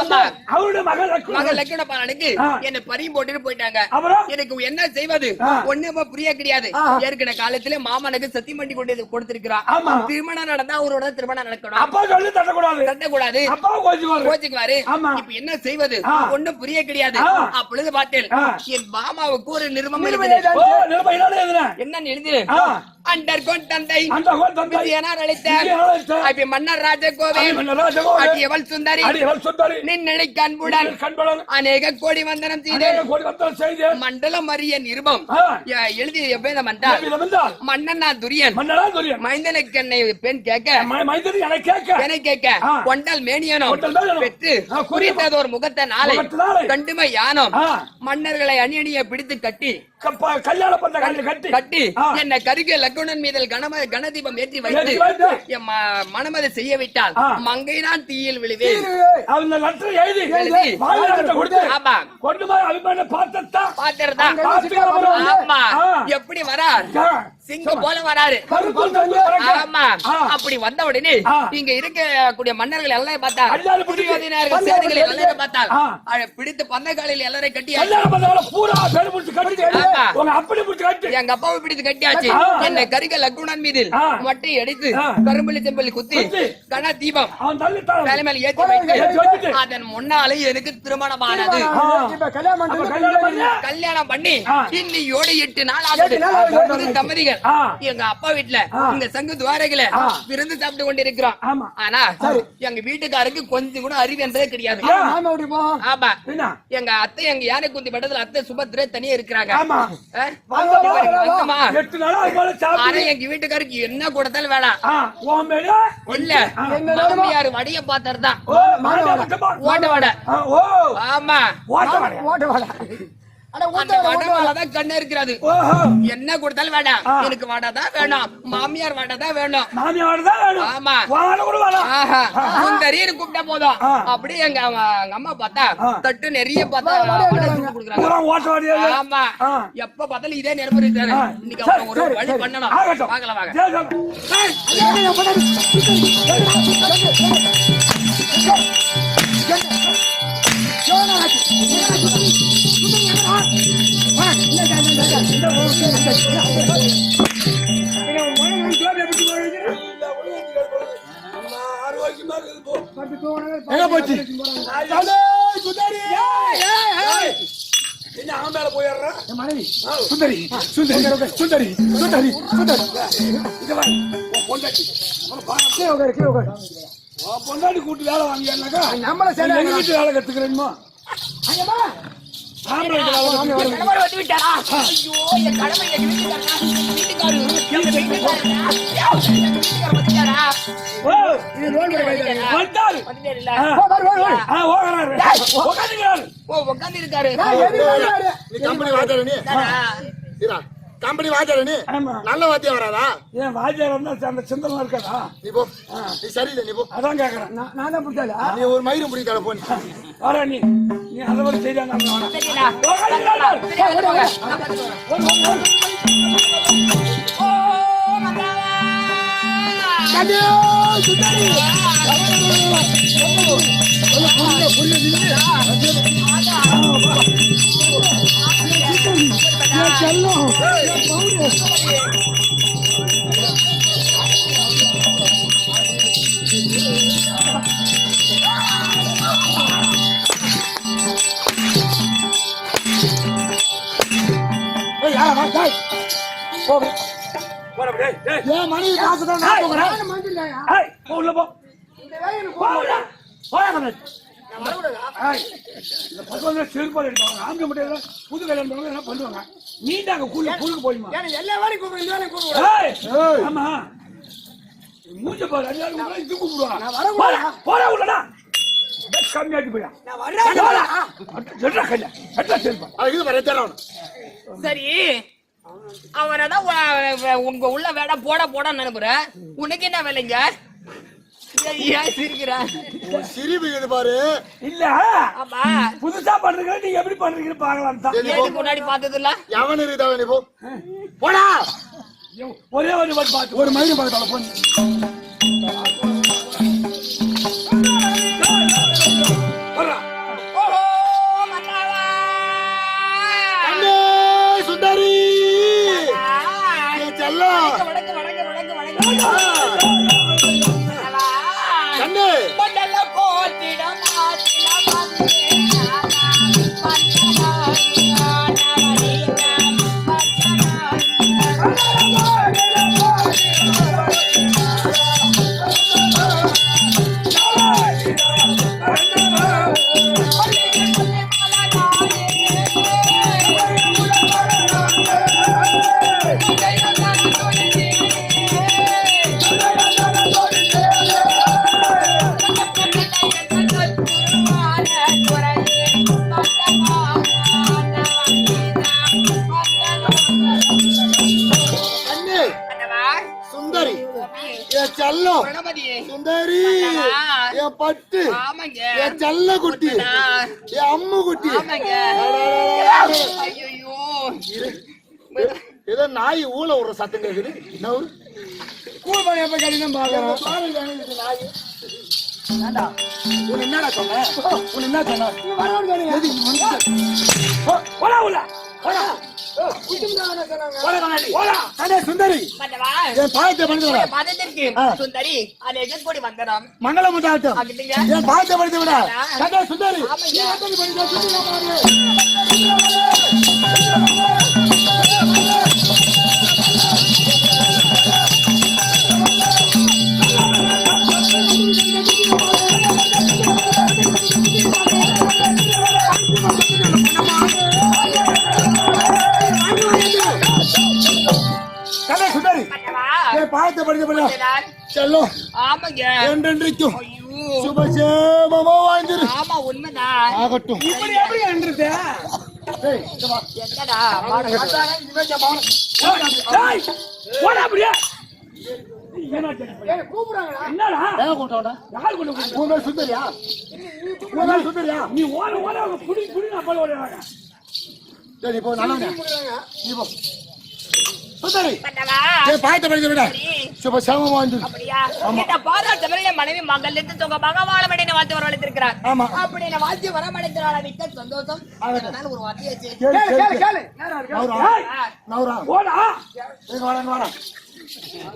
ஆமா அவருடைய மகள் லட்சுமண பாலனுக்கு என்னை பரியும் போட்டுட்டு போயிட்டாங்க. எனக்கு என்ன செய்வது? ஒண்ணு என்னமோ புரிய கிடையாது. ஏற்கனவே காலத்திலே மாமனுக்கு சத்தியம் பண்ணி கொடுத்திருக்கிறான். திருமணம் நடந்தா அவரோட திருமணம் நடக்கணும். அப்பா சொல்லி தட்டக்கூடாது. அப்பா கோச்சுக்குவாரு. இப்ப என்ன செய்வது ஒண்ணும் புரிய கிடையாது. அப்பொழுது பார்த்தேன் என் மாமாவுக்கு ஒரு நிருபம் என்ன எழுது அண்டர்கோன் தந்தை மன்னர் ராஜகோவில் சுந்தரி நின்னடை கண்புடன் அநேக கோடி வந்தனம் செய்த மண்டலம் அறிய நிருபம் எழுதி எப்பேதம் என்றால் மன்னனா துரியன் மைந்தனுக்கு என்னை பெண் கேட்க கொண்டல் மேனியனோ பெற்று குறித்ததோர் முகத்த நாளை கண்டுமை யானோ மன்னர்களை அணியணிய பிடித்து கட்டி கட்டி என்ன கருக லக்குணன் மீதல் கணதீபம் ஏற்றி வைத்து என் மனமதை செய்ய விட்டால் மங்கை நான் தீயில் விழுவேன். எப்படி வரார் சிங்கம் போல வராரு. ஆமா அப்படி வந்த உடனே இங்க இருக்கக்கூடிய மன்னர்கள் எல்லாம் பார்த்தார், சேதுகளை எல்லாரும் பார்த்தார். பிடித்து பந்தக்காலில் எல்லாரையும் கட்டி எங்க அப்பாவை பிடித்து கட்டியாச்சு. என்னை கரிக லக்குணன் மீது மட்டை அடித்து கரும்புலி செம்பலி குத்தி கன தீபம் தலைமையில் ஏற்றி வைத்து அதன் முன்னாலே எனக்கு திருமணமானது. கல்யாணம் பண்ணி இன்னையோடு 8 நாள் ஆகுது. தம்பதிகள் எங்க அப்பா வீட்டுல இந்த சங்கு துவாரைகள விருந்து சாப்பிட்டு கொண்டிருக்கிறோம். ஆனா எங்க வீட்டுக்காருக்கு கொஞ்சம் கூட அறிவு என்றதே கிடையாது. ஆமா எங்க அத்தை எங்க யானை குந்தி பட்டத்துல அத்தை சுபத்திரே தனியா இருக்கிறாங்க. எங்க வீட்டுக்காருக்கு என்ன கொடுத்தாலும் வேணாம். இல்ல மாமியார் வடைய பாத்திரதான் ஓட்ட வடை. ஆமா கண்ணு இருக்கிறது. என்ன கொடுத்தாலும் வேண்டாம், எனக்கு வடை தான் வேணும், மாமியார் வடை தான் வேணும். ஆமா சுந்தரி கூப்பிட்டா போதும். அப்படியே எங்க அம்மா பார்த்தா தட்டு நிறைய பார்த்தா கொடுக்குறாங்க. ஆமா எப்ப பார்த்தாலும் இதே நிரம்பு இருக்காரு. இன்னைக்கு ஒரு வழி பண்ணணும். வாங்கலாம் வாங்க. பொண்டாடி கூட்டு வேலை வாங்கியாக்கா நம்மள வேலை கத்துக்கிறேன்மா. கம்பெனி வாத்தியார நீ நல்ல வாத்தியம் வராதா? ஏன் வாத்தியாரம் அந்த சிந்தனை இருக்காதா? நீ போ, நீ சரியில்லை, நீ போ. அதான் கேக்குறேன். நான் தான் பிடிச்சால நீ ஒரு மயிரும் பிடிக்காத போன் வர நீ அதை ஒரு செய்தாங்க. மனைவி காசுதான் உள்ள போ. செருப்பாடு எடுப்பாங்க. ஆம்பளை மட்டும் புது கல்யாணம் என்ன பண்ணுவாங்க. நீண்ட அங்க குழுக்கு போயுமா எல்லா வேலையும் கூப்பிடுறேன். ஆமா மூஞ்ச பாரு. எல்லாரும் இது கூப்பிடுவாங்க. போற உள்ளடா கம்மியாட்டி போயா. சரி அவனதான் உங்க உள்ள வேலை போட நினைப்புற. உனக்கு என்ன வேலைங்க? பாரு இல்ல புதுசா பண்றீங்க. நீங்க எப்படி பண்றீங்கன்னு பாக்கலாம். முன்னாடி பார்த்தது இல்ல. எவன் இருக்குதா? போடா ஒரே ஒரு பார்த்து ஒரு மயிலும் பார்த்தால சுந்தரி கண்ணு மண்டல போத்திட மாத்திட கண்ணு சுந்தரி என் செல்லம் சுந்தரி என் பட்டு என் செல்ல குட்டி என் அம்மு குட்டி ஏதோ நாய் ஊழ ஒரு சத்தம் கேக்குது என்ன ஊரு கூழ்பானை எப்ப கடிதம் பாக்குறோம் உன்னை என்னடா சொன்ன உன்னை என்ன சொன்ன எது நீ போடா உள்ள போடா அடே சுந்தரி என் பாயத்தை பண்ணி விட சுந்தரி அது எங்க கூடி வந்தனம் மங்கள முட்டாட்டம் அங்கிட்டீங்க என் பாயத்தை பண்ணி விட அடே சுந்தரி கண்ணே சுந்தரி என் பாயத்தை பண்ணி விட செல்லும் ஆமாங்க என்றென்றைக்கும் ஐயோ சுபசேமமா வாழ்ந்துரு ஆமா உண்மைதான் ஆகட்டும் இப்படி எப்படி என்றது ஏய், இங்க வா. என்னடா டேய் போடா அப்படியே என்னடா கூப்பிட்டாடா யார் கொண்டு போய் உன் பேர் சுந்தரியா உன் பேர் சுந்தரியா நீ ஓட ஓட அவங்க புடி புடி நான் போல ஓடுறாங்க சரி இப்போ நல்லவங்க நீ போ சுந்தரி பண்ணவா என் பாயத்தை பண்ணி விட சுபசேமமா வாழ்ந்துரு அப்படியா இந்த பாராட்டவரை என் மனைவி மகள் இருந்து தொங்க மகவாழ வேண்டிய வாழ்த்து வரவழைத்திருக்கிறார் ஆமா. அப்படி என்ன வாழ்த்து வரமடைந்தால மிக்க சந்தோஷம் அதனால ஒரு வார்த்தையாச்சு கேளு கேளு கேளு நேரா இருக்கு நவுரா ஏய், நவுரா போடா எங்க வாடா வாடா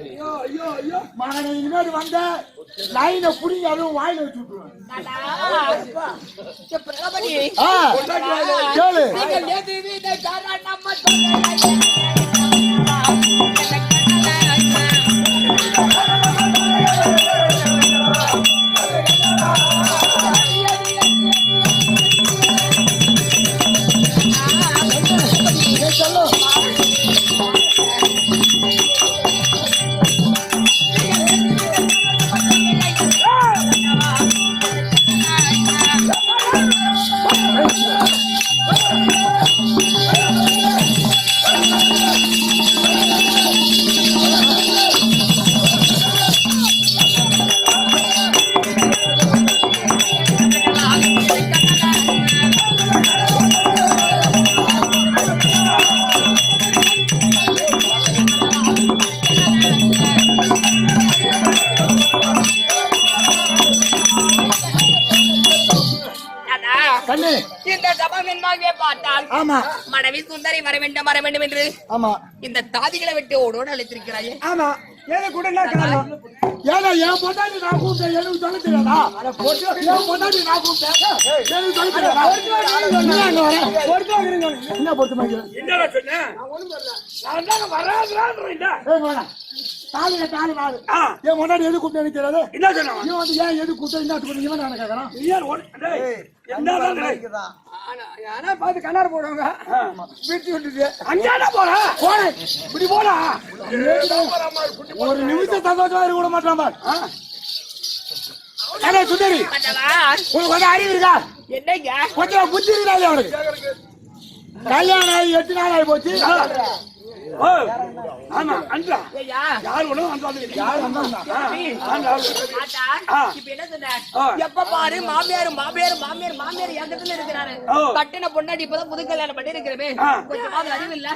ஐயோ ஐயோ ஐயோ மகனை இனிமேல் வந்த லைனை புடிங்க அதுவும் வாயில வச்சு விட்டுருவேன் பிரபதி ஆ, கேளு நீங்கள் எது வித சரணம் சொல்லுங்கள் கண்ணு இந்த சபையின் வாழ்வை பார்த்தால் ஆமா மனைவி சுந்தரி வர வேண்டும் என்று ஆமா இந்த தாதிகளை விட்டு ஓடோடு அழைத்திருக்கிறாயே ஆமா ஏதோ கூட காரணம் ஏன்னா என் பொண்டாட்டி நான் கூப்பிட்டேன் எனக்கு சொல்ல தெரியாதா என் பொண்டாட்டி நான் கூப்பிட்டேன் எனக்கு சொல்ல தெரியாதா நீ அங்க வர என்ன பொறுத்து மாதிரி என்னடா சொன்னேன் நான் தான் வராதுறான்றேன் இல்ல ஏய் வாடா தாலிங்க தாலி வாடு ஆ. என் முன்னாடி எது கூப்பிட்டு எனக்கு தெரியாது என்ன சொன்னா இவன் வந்து ஏன் எது கூப்பிட்டு என்ன கூப்பிட்டு இவன் நான் கேட்கறான் நீயார் ஓடு டேய் என்னதான் டேய் ஆனா பார்த்து கண்ணாரு போடுவாங்க வீட்டு விட்டுட்டு அங்கேடா போற போடா இப்படி போடா ஒரு நிமிஷம் சந்தோஷமா இருக்க விட மாட்டான் பார் அடே சுந்தரி மன்னவா, உனக்கு வந்து அறிவு இருக்கா என்னங்க கொஞ்சம் புத்தி இருக்கா இல்லையா அவனுக்கு கல்யாணம் ஆகி 8 நாள் ஆகி போச்சு ஓ ஆமா அண்டா ஐயா யார் ஒண்ணு வந்தாங்க யார் வந்தாங்க ஆண்டா ஆத்தா, இப்ப என்ன சொன்ன? எப்ப பாரு மாமியார் எங்கத்துல இருக்கிறாரு ஓ. கட்டின பொண்டாட்டி இப்பதான் புது கல்யாணம் பண்ணி இருக்கிறவே ஆ. கொஞ்சமாவது அறிவு இல்ல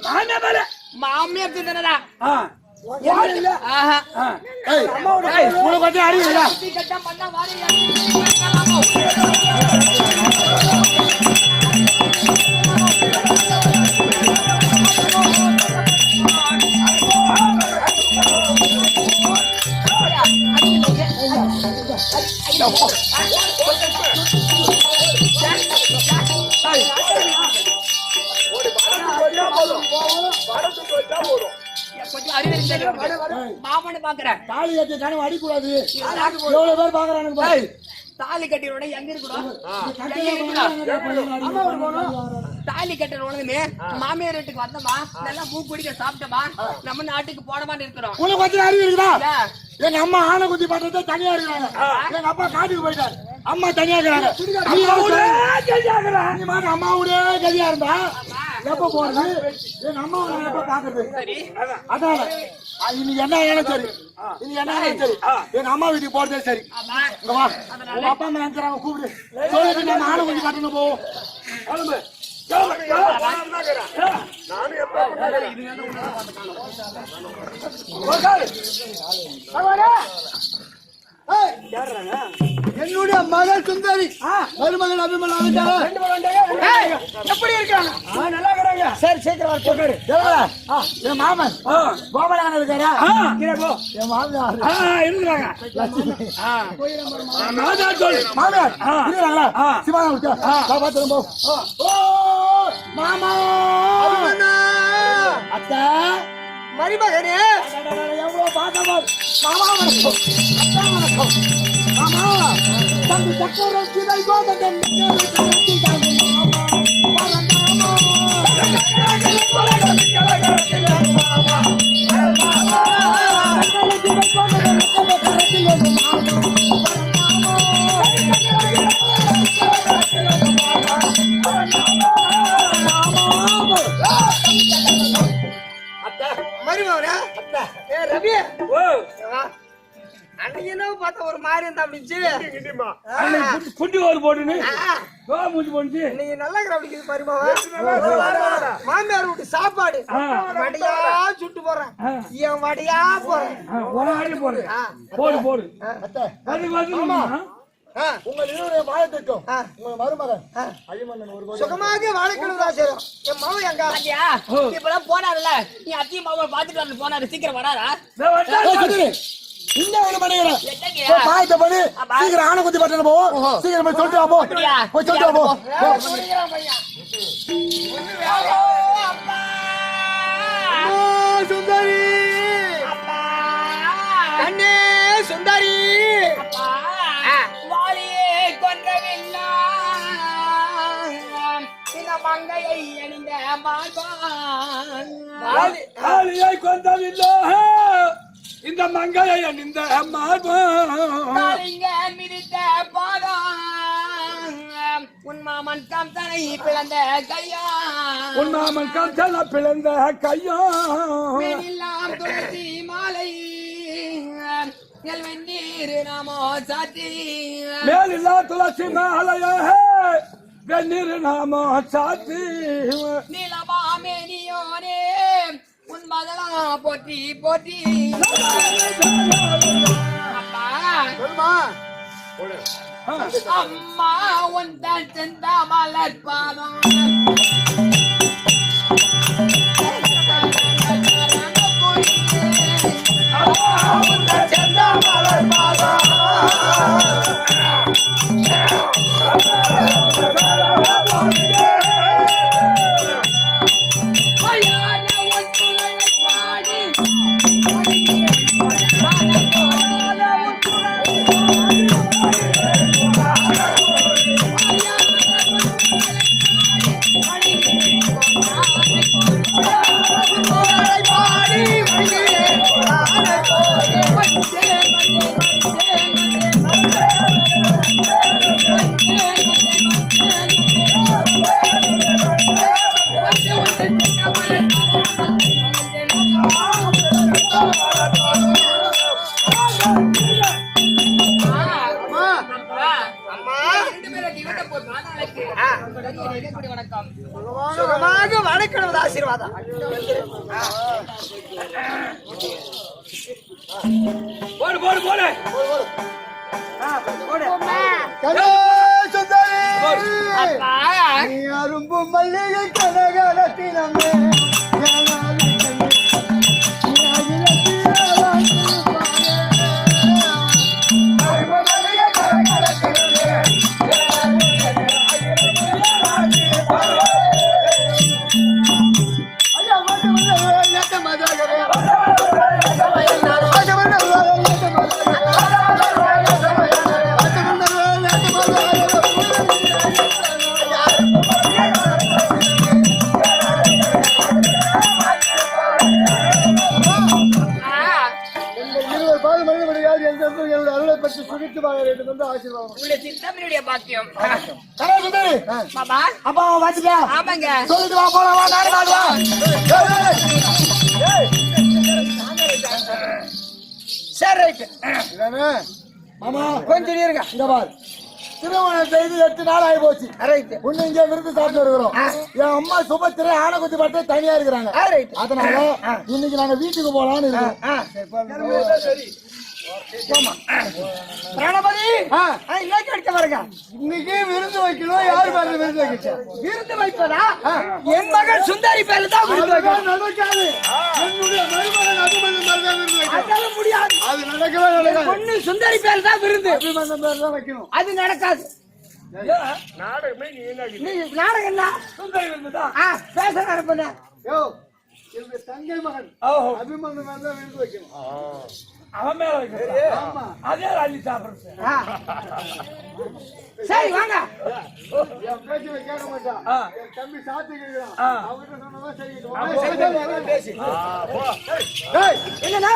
நானே மேல மாமியார் சிந்தனடா யார் இல்ல ஆஹா ஏய் உனக்கு வந்து அறிவு இருக்கா கட்டம் பண்ணா வாரியா ஆ கொஞ்சம் அறிவு தெரியும் மாமன்னு பாக்குறேன். தாலி கட்டி கனவு அடிக்கூடாது. எவ்வளவு பேர் பாக்குறானுங்க பாரு. தாலி கட்டின எங்க இருக்கணும்? தாலி கட்டின உடனே மாமியார் வீட்டுக்கு வந்தோமா, நல்லா பூ குடிக்க சாப்பிட்டோமா, நம்ம நாட்டுக்கு போனமான்னு இருக்கிறோம். உனக்கு கொஞ்சம் அறிவு இருக்குதா? எங்க அம்மா ஆனை குத்தி பண்றதே தனியா இருக்கிறாங்க. எங்க அப்பா காட்டுக்கு போயிட்டாரு, அம்மா தனியா இருக்கிறாங்க. அம்மாவுடைய கதியா இருந்தா எப்ப போறது? எங்க அம்மா எப்ப பாக்குறது? அதனால இன்னைக்கு என்ன ஆனாலும் சரி, இன்னைக்கு என்ன ஆனாலும் சரி, எங்க அம்மா வீட்டுக்கு போறதே சரி. இங்க வா, உங்க அப்பா அம்மா நினைக்கிறாங்க, கூப்பிடு. சொல்லிட்டு நம்ம ஆனை குத்தி கட்டணும் போவோம். என்னுடைய மகள் சுந்தரி மருமகள் அபிமன் எப்படி இருக்காங்க? நல்லா இருக்கிறாங்க. சரி சீக்கிரம் சொல்றாரு. என் மாமன் கோபாலன் இருக்காரா? என் மாமன் இருக்கிறாங்க. மாமன் சிவானா மாமா அத்தா மருமகனே எவ்வளவு பாசமா. மாமா வணக்கம். அத்தா வணக்கம். மாமா தம்பி சக்கரவர்த்தி கோதகன் மருமகனே ரவி அன்னைக்கு என்ன பார்த்தா ஒரு மாதிரி இருந்தா அப்படிச்சு. குட்டி ஒரு போட்டுன்னு போட்டு நீங்க நல்லா இருக்கிற மருமகன் மாமியார் வீட்டு சாப்பாடு வடையா சுட்டு போறேன், என் வடையா போறேன் போடு போடு போடு. உங்கள் இருவருடைய மாயத்திற்கும் உங்கள் மருமகன் அழிமன்னன் ஒரு சுகமாக வாழைக்கிழதா சேரும். என் மாமன் எங்க இப்பெல்லாம் போனாருல்ல, நீ அத்தையும் மாமா பாத்துட்டு வந்து போனாரு, சீக்கிரம் வராரா? இந்த ஒரு மணிக்கிறேன் பாயத்தை பண்ணி சீக்கிரம் ஆனை குத்தி பட்டன போவோம். சீக்கிரம் போய் சொல்லிட்டு வா, போய் சொல்லிட்டு வா. சுந்தரி கண்ணே சுந்தரி வாலியே கொன்றவில்லா இந்த மங்கையை அணிந்த மார்பான். காளியை கொண்டவில்லை இந்த மங்கையை அணிந்த காளிங்க மிதித்த பாதம் உன் மாமன் கம்சனை பிளந்த கையா, உன் மாமன் கம்சனை பிளந்த கையா, மேலெல்லாம் துளசி மாலை வெந்நீர் நாமோ சாத்தி, மேலில்லா துளசி மாலைய வெந்நீர் நாமோ சாத்தி, நீலமாமேனியோனே உன் மகளா போற்றி போற்றி. அம்மா உன் தான் செந்த மலர் பாதம் சுகமாக வாழைக்கிழமை ஆசீர்வாதம். போடு போடு போடு. அரும்பு மல்லிகை கனகரத்தினமே மல்லிகை பேர் எங்கிருந்து என்னுடைய அருளை பற்றி சுகித்து வாழ வேண்டும் என்று ஆசீர்வாதம். உங்களுடைய சித்தமினுடைய பாக்கியம். கலாசுந்தரி, மாமா அப்பா வாச்சிட்டியா? ஆமாங்க. சொல்லிட்டு வா, போலாம் வா, நாடு நாடு வா. சரி ரைட். இதானே? மாமா கொஞ்சம் இருங்க. இங்க பார், திருமணம் செய்து 8 நாள் ஆகி போச்சு. ரைட். ஒண்ணு இங்க விருந்து சாப்பிட்டு இருக்கிறோம். என் அம்மா சுபத்திரை ஆனகுத்தி பட்டு தனியா இருக்கிறாங்க. ரைட். அதனால இன்னைக்கு நாங்க வீட்டுக்கு போலான்னு இருக்கோம். பிரணபதி இலக்கு அடிக்க வருங்க. இன்னைக்கு விருந்து வைக்கணும். யாரு பேர்ல விருந்து வைக்க? விருந்து வைப்பதா? என் மகன் சுந்தரி பேர்ல தான் விருந்து வைக்கணும். நடக்காது. என்னுடைய மருமகன் அபிமன்யு பேர்ல தான் விருந்து வைக்கணும். அதெல்லாம் முடியாது. அது நடக்கவே நடக்காது. பொண்ணு சுந்தரி பேர்ல தான் விருந்து. அபிமன்யு பேர்ல தான் வைக்கணும். அது நடக்காது. நாடகமே நீ என்ன நீ நாடகம் என்ன? சுந்தரி வந்துதான். பேச நடப்பண்ண. யோ, என்னுடைய தங்கை மகன் அபிமன்யு பேர்ல தான் விருந்து வைக்கணும். அவன் மேல வைக்கிறா. அதே அள்ளி சாப்பிடுறது. சரி வாங்க. என் பேச்சு கேட்க மாட்டான். என் தம்பி சாத்திக்கிறான். அவங்கிட்ட சொன்னதான் சரி. ஏய், என்னன்னா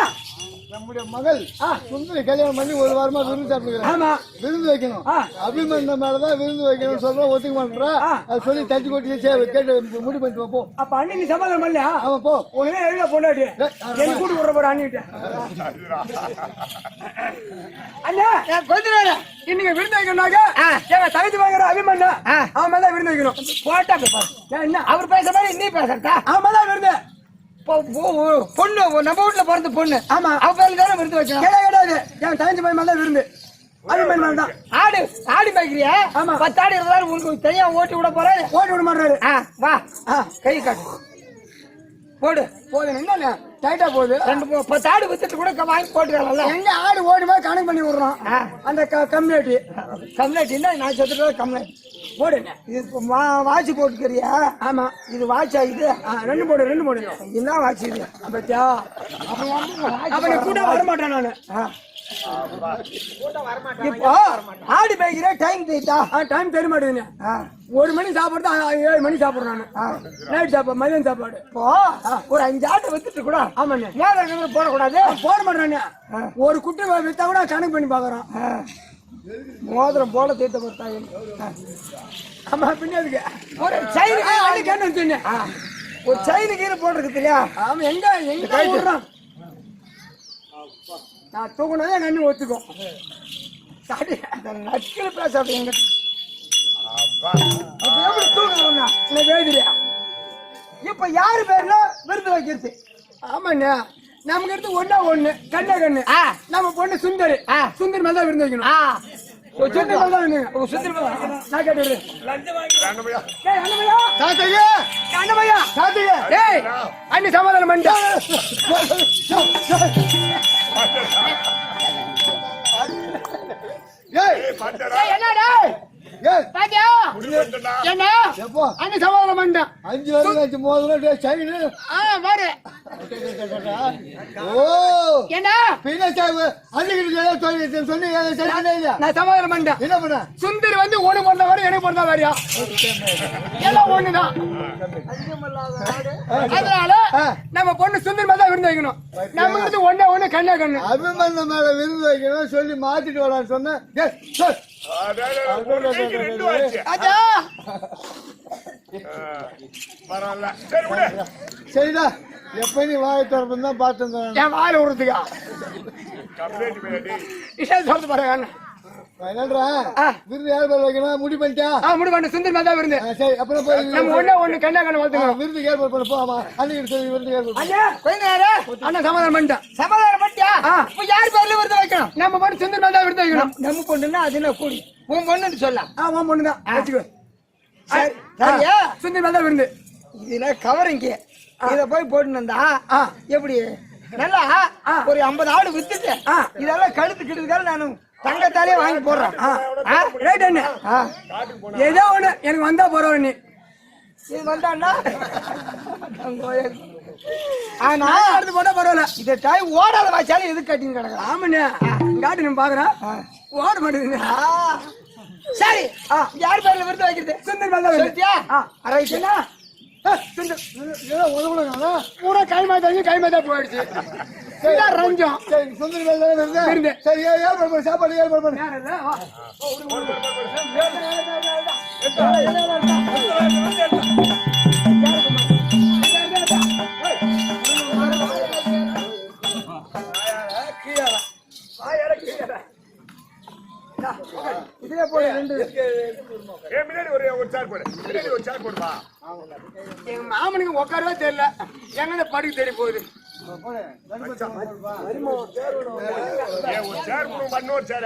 நம்முடைய மகள் சுந்தரி கல்யாணம் பண்ணி 1 வாரமா விருந்து சாப்பிட்டுக்கிறேன். ஆமா விருந்து வைக்கணும். அபிமன்யு மேலதான் விருந்து வைக்கணும் சொல்ற ஒத்துக்க மாட்டேன்றா. அது சொல்லி தட்டி கொட்டி கேட்டு முடி பண்ணிட்டு வா, போ. அப்ப அண்ணி நீ சமாதானம் பண்ணலையா? அவன் போ. உடனே எழுத பொண்டாட்டி எனக்கு கூட்டு விடுற போற அண்ணிட்ட. அண்ணா கொஞ்ச நேரம் இன்னைக்கு விருந்து வைக்கணும்னாக்க எங்க தகுதி வாங்குற அபிமன்யு அவன் மேல விருந்து வைக்கணும். போட்டா பாரு என்ன அவர் பேச மாதிரி நீ பேசட்டா? அவன் மேல விருந்து பொண்ணு நம்ம வீட்டுல பிறந்த பொண்ணு. ஆமா அவ பேர்ல தானே விருந்து வைக்கணும். கிடையாது என் தகுதி பையன் மேல விருந்து அபிமன்யு தான். ஆடு ஆடு மேய்க்கிறியா? ஆமா 10 ஆடு இருந்தாலும் உங்களுக்கு தனியா ஓட்டி விட போறாரு. ஓட்டி விட மாட்டாரு. வா கை காட்டு போடு. போது என்ன டைட்டா போகுது. 10 ஆடு வித்துட்டு கூட வாங்கி போட்டுக்கலாம். எங்க ஆடு ஓடி போய் கணக்கு பண்ணி விடுறோம். அந்த கம்யூனிட்டின்னா நான் சொல்றது கம்யூனிட்டி போடு. இது வாட்சி போட்டுக்கிறியா? ஆமா இது வாட்சா? இது 2 போடு 2 போடு. என்ன வாட்சி இது? பத்தியா அப்ப கூட வரமாட்டேன் நானு. இப்போ ஆடு மேய்க்கிற டைம் தெரியுதா? டைம் தெரிய மாட்டேங்குது. 1 மணி சாப்பிடுறது 7 மணி சாப்பிடுறேன் நானு. நைட் சாப்பாடு மதியம் சாப்பாடு. இப்போ ஒரு 5 ஆட்டை வித்துட்டு கூட ஆமாண்ணே ஏன் போடக்கூடாது? போட மாட்டேன். ஒரு குட்டி வித்தா கூட கணக்கு பண்ணி பாக்குறோம். மோதிரம் போல தீர்த்த பொறுத்தாங்க. ஆமா பின்னாடி ஒரு செயின் ஒரு செயின் கீரை போட்டிருக்கு இல்லையா? ஆமா எங்க எங்க விடுறான். நான் தூக்கணும் எங்க அண்ணி ஒத்துக்கும். நட்கில பேச எங்க எப்படி தூக்கணும்னா வேதிரியா? இப்ப யாரு பேர்ல விருது வைக்கிறது? ஆமாண்ணா நமக்கு எடுத்து ஒண்ணு கண்ணா கண்ணு. நம்ம பொண்ணு சுந்தரி. சுந்தரி மேல தான் விருந்து வைக்கணும். சுந்தரி மேல தான் விருந்து. சுந்தரி மேல நான் கேட்டு அண்ணி சமாதானம் பண்ணிட்டா. என்னடா என்ன அண்ணி சமாதானம் பண்ணிட்டேன். 5 வருஷம் மோதிரம் சைனு. பாரு ஓ என்ன நான் சமாதானம் பண்ணிட்டேன். என்ன பண்ண? சுந்தரி வந்து ஒண்ணு பொண்ணா வர எனக்கு பொண்ணா வரையா எல்லாம் ஒண்ணுதான். அதனால நம்ம பொண்ணு சுந்தரி மேல தான் விருந்து வைக்கணும். நம்ம வந்து ஒண்ணு கண்ணா கண்ணு. அபிமன்யு மேல விருந்து வைக்கணும் சொல்லி மாத்திட்டு வரலான்னு சொன்னேன். சரிடா எப்ப நீ வாய திறப்பு தான் பார்த்து என் வாயில விடுறதுக்கா சொல்றது பாருங்க. விருந்து யார் பேர் வைக்கணும் முடி பண்ணிட்டா? முடி பண்ண சுந்தரி மேல தான் விருந்து. சரி அப்புறம் போய் நம்ம ஒண்ணு கண்ணா கண்ணு வளர்த்துக்கணும். விருந்து ஏற்பாடு பண்ண போமா அன்னைக்கு சொல்லி விருந்து ஏற்பாடு. அண்ணா சமாதானம் பண்ணிட்டேன். சமாதானம் பண்ணிட்டியா? இப்ப யார் பேர்ல விருந்து வைக்கணும்? நம்ம பொண்ணு சுந்தரி மேல தான் விருந்து வைக்கணும். நம்ம பொண்ணுன்னா அது என்ன கூடி உன் பொண்ணுன்னு சொல்லலாம். உன் பொண்ணுதான் வச்சுக்கோ. சரியா? சுந்தரி மேல தான் விருந்து. இதுல கவரிங்க இத போய் போட்டு வந்தா எப்படி நல்லா ஒரு 50 ஆடு வித்துட்டு இதெல்லாம் கழுத்து கிட்டதுக்காக நான் தங்கத்தாலே வாங்கி போடுறேன். ஏதோ ஒண்ணு எனக்கு வந்தா போறோம். நீ இது வந்தான்னா ஆனா அடுத்து போட்டா பரவாயில்ல. இதை டைம் ஓடாத வாய்ச்சாலும் எது கட்டின்னு கிடக்கு. ஆமாண்ணே காட்டு நம்ம பாக்குறேன் ஓட மாட்டேங்குது. சரி யார் பேர்ல விருது வைக்கிறது? சுந்தர் மேல சொல்லிட்டியா? பூரா கைமாத்தா போயிடுச்சு. இதான் ரஞ்சம். சரி, சுந்தரி வேலை தானே விருந்து. இருந்து. சரி, ஏற்பாடு பண்ணு, சாப்பாடு ஏற்பாடு பண்ணு. நேரம் இல்ல, வா. இதுல போய் ரெண்டு முன்னாடி ஒரு சேர் போடு, முன்னாடி ஒரு சேர் போடுவா. எங்க மாமனுக்கு உட்காரவே தெரியல, எங்க படுக்க தெரிய போகுது. ஒரு சேர் போடுவோம், இன்னொரு சேர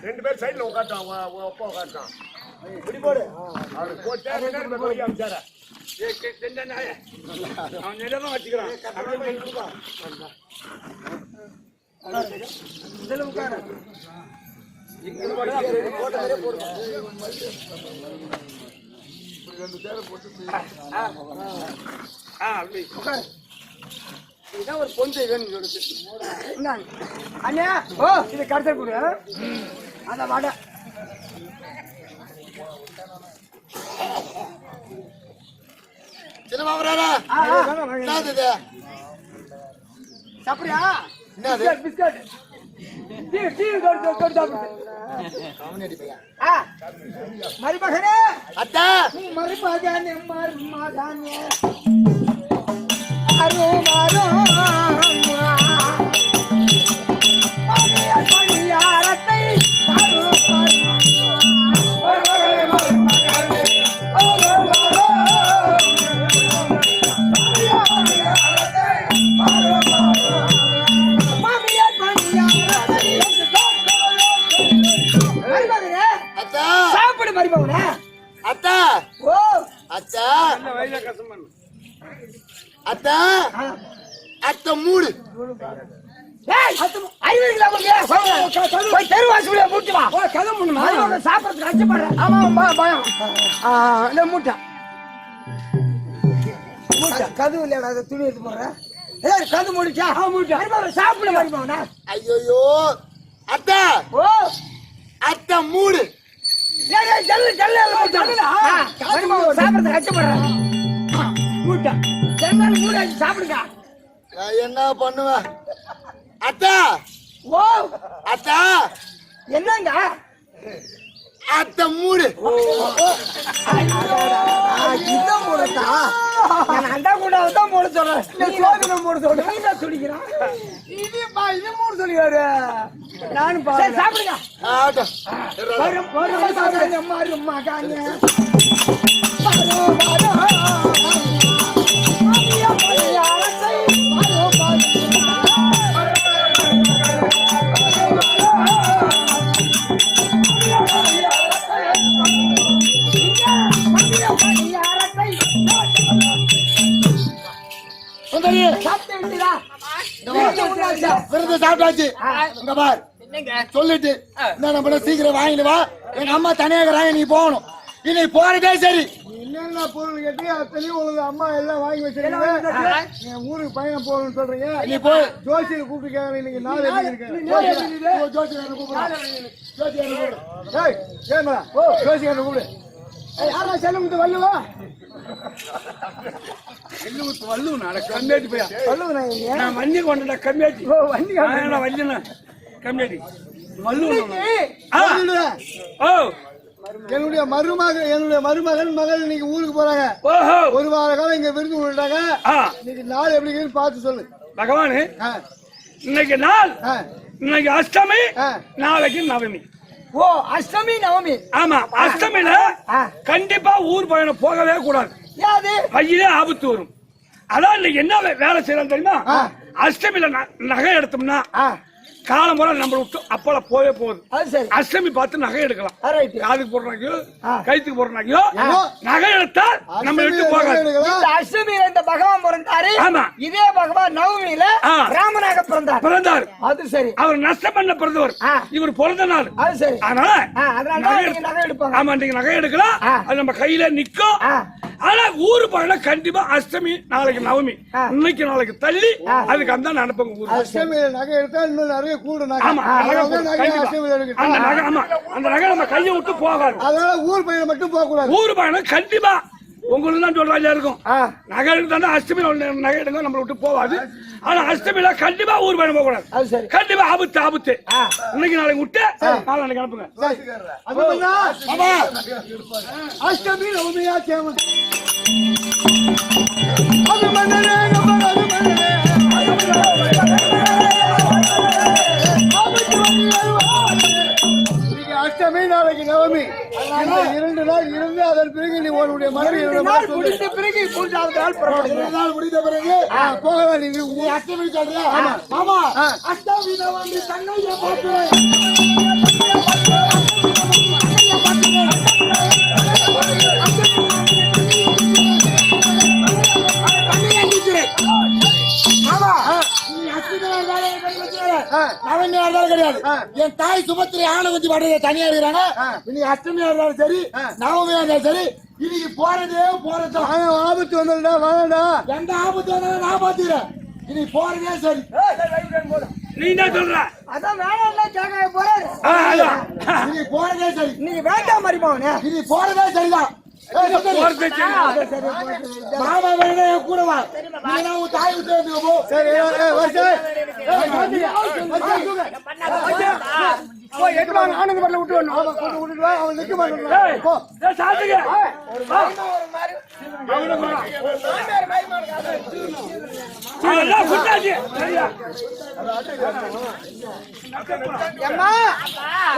2 பேர் சைடுல உட்காட்டான், ஒப்பா உட்காட்டான். இப்படி போடு, அவரு போட்டே முன்னாடி போய் சேர அவன் நிலம் வச்சுக்கிறான். இதுல உட்காரு. இதான் ஒரு பொஞ்சை வேணும் சொல்லுது. இந்தாங்க. அண்ணா, ஓ இது கடைசி கொடு. அந்த வடை சின்ன மாமனாரா, என்னது இது? சாப்பிடுறியா? என்னது? பிஸ்கட். டீ கொடு சாப்பிடு. மருமகனே, அத்தா, மருமகனே, மருமகனே, அரு மரு பணியாரத்தை அத்தா, சாப்பிடு மருமகனே. அத்தா, ஓ அத்தா, வயல கசம் பண்ணு. அத்தா, அத்தை மூடு. தெருவாசில மூட்டு வா. கதம் பண்ணுமா? சாப்பிடறதுக்கு அச்சப்படுறேன். ஆமா பயம். இந்த மூட்டை கதவு இல்லையா? அதை துணி எடுத்து போடுறேன். கது முடிச்சா மூட்டை சாப்பிட மருமகனா. ஐயோ, அத்தா, ஓ அத்தை மூடு. சாப்பிடறதுக்கு அச்சப்படுறேன். மூட்டை ஜன்னல் மூட சாப்பிடுங்க. நான் என்ன பண்ணுவேன்? அத்தா, ஓ அத்தா, என்னங்க? அத்தை மூடு. இதான் மூடத்தா? நான் அந்த கூட தான் மூட சொல்றேன். சோதனை மூட சொல்றேன். நீ தான் சொல்லிக்கிறான். இது மூட சொல்லியாரு. நானும் சாப்பிடுங்க. ஆட்டம். விருந்து சாப்பிட்டாச்சு. இங்க பார், சொல்லிட்டு நம்ம சீக்கிரம் வாங்கிட்டு வா. எங்க அம்மா தனியாக நீ போகணும். இன்னைக்கு போறதே சரி. என்னென்ன பொருள் கேட்டு அத்தனையும் உங்களுக்கு அம்மா எல்லாம் வாங்கி வச்சிருக்கீங்க. என் ஊருக்கு பயணம் போகணும்னு சொல்றீங்க. நீ போய் ஜோசியில் கூப்பிட்டு இன்னைக்கு நாள் ஜோசியக்காரன் கூப்பிடு. யாரா செல்லுமுத்து வல்லுவா? வல்லு கம்மியாட்டி போயா வல்லுவா நான் வண்டி கொண்டா கம்மியாட்டி. வண்டி வல்லுண்ணா கம்மியாட்டி வல்லு. ஓ என்னுடைய மருமகன் மகள் இன்னைக்கு ஊருக்கு போறாங்க. ஓஹோ, ஒரு வார காலம் இங்க விருந்து விட்டாங்க. இன்னைக்கு நாள் எப்படி இருக்குன்னு பார்த்து சொல்லு. பகவானு, இன்னைக்கு நாள் ஆ. இன்னைக்கு அஷ்டமி, ஆ. நாளைக்கு நவமி. ஓ அஷ்டமி நவமி. ஆமா, அஷ்டமில கண்டிப்பா ஊர் பயணம் போகவே கூடாது. யாது கையிலே ஆபத்து வரும். அதான் இன்னைக்கு என்ன வேலை செய்யலாம் தெரியுமா? அஷ்டமில நகை எடுத்தோம்னா காலம் போல நம்ம விட்டு அப்போல போவே போகுது. அது சரி. அஷ்டமி பார்த்து நகை எடுக்கலாம். ரைட். காதுக்கு போடுறாங்கயோ கைத்துக்கு போடுறாங்கயோ நகை எடுத்தா நம்ம விட்டு போகாது. இந்த அஷ்டமியில இந்த பகவான் பிறந்தாரு. ஆமா, இதே பகவான் நவமியில ராமனாக பிறந்தார். அது சரி. அவர் நஷ்டம் பண்ண பிறந்தவர். இவர் பிறந்த நாள். அது சரி. அதனால நகை எடுப்பாங்க. ஆமா, நீங்க நகை எடுக்கலாம். அது நம்ம கையில நிக்கும். ஆனா ஊரு பயணம் கண்டிப்பா அஷ்டமி நாளைக்கு நவமி, இன்னைக்கு நாளைக்கு தள்ளி அதுக்கு அந்த அனுப்புங்க ஊர். அஷ்டமியில நகை எடுத்தா இன்னும் நிறைய கூட நகை. ஆமா, அந்த நகை, ஆமா அந்த நகை நம்ம கையை விட்டு போகாது. அதனால ஊர் பயணம் மட்டும் போக கூடாது. ஊர் பயணம் கண்டிப்பா உங்களுக்கு தான் சொல்றாங்க இருக்கும் நகை எடுத்தா அஷ்டமி நகை எடுங்க நம்மளை விட்டு போவாது. ஆனா அஷ்டமியில கண்டிப்பா ஊர் பயணம் போக கூடாது. கண்டிப்பா ஆபத்து ஆபத்து. இன்னைக்கு நாளைக்கு விட்டு நாளைக்கு அனுப்புங்க. அஷ்டமி நவமியா கேமன் அஷ்டமி நாளைக்கு நவமி. 2 நாள் இருந்து அதன் பிறகு நீ உன்னுடைய மனைவி முடிந்த பிறகு 3வது நாள் முடிந்த பிறகு போக வேண்டியது. நீ அஷ்டமி சொல்றியா? ஆமா. அஷ்டமி நவமி தன்னைய பார்க்கிறேன். கிடையாது. என் தாய் சுபத்திரை ஆனவந்தி பாடுற தனியா இருக்கிறாங்க. இன்னைக்கு அஷ்டமியா இருந்தாலும் சரி, நவமியா இருந்தாலும் சரி, இன்னைக்கு போறதே போறதும் ஆபத்து வந்தா வாங்கடா. எந்த ஆபத்து வந்தாலும் நான் பாத்துக்கிறேன். இன்னைக்கு போறதே சரி. நீ என்ன சொல்ற? அதான் வேணாம் கேட்க போறாரு. இன்னைக்கு போறதே சரி. நீங்க வேண்டாம் மாதிரி போவனே. இன்னைக்கு போறதே சரிதான். மாமா வேணா கூட வா. நீ உன் தாய் விட்டு போ. சரி ஆனந்த பட்டில விட்டு வரணும். விட்டுட்டு வா. அவன் நிக்க மாட்டான்.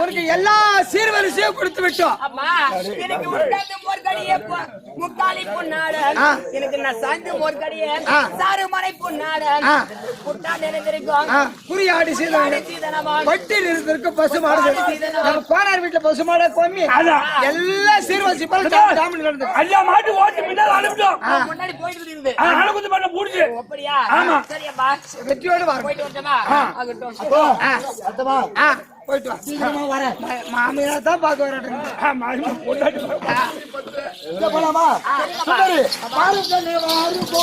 உனக்கு எல்லா சீர்வரிசையும் கொடுத்து விட்டோம். முக்காலி பொன்னாடு எனக்கு நான் சாந்து மோர் கடியே சாறுமலை பொன்னாடு குறியாடி சீதனமா பட்டில் இருந்திருக்கு பசு மாடு. நம்ம கோனார் வீட்டுல பசு மாடு கோமி எல்லா சீர்வரிசை ஐயா மாட்டு ஓட்டு பின்னால் அனுப்பிட்டோம். முன்னாடி போயிட்டு இருந்து அனுப்பி பண்ண முடிஞ்சு. அப்படியா? ஆமா. சரியப்பா, வெற்றியோடு வர போயிட்டு வரட்டுமா? ஆகட்டும். போயிட்டு வா. சீக்கிரமா வர. மாமியார் தான் பார்க்க வரட்டும். போலாமா? சுந்தரி பாருங்க வாரு போ.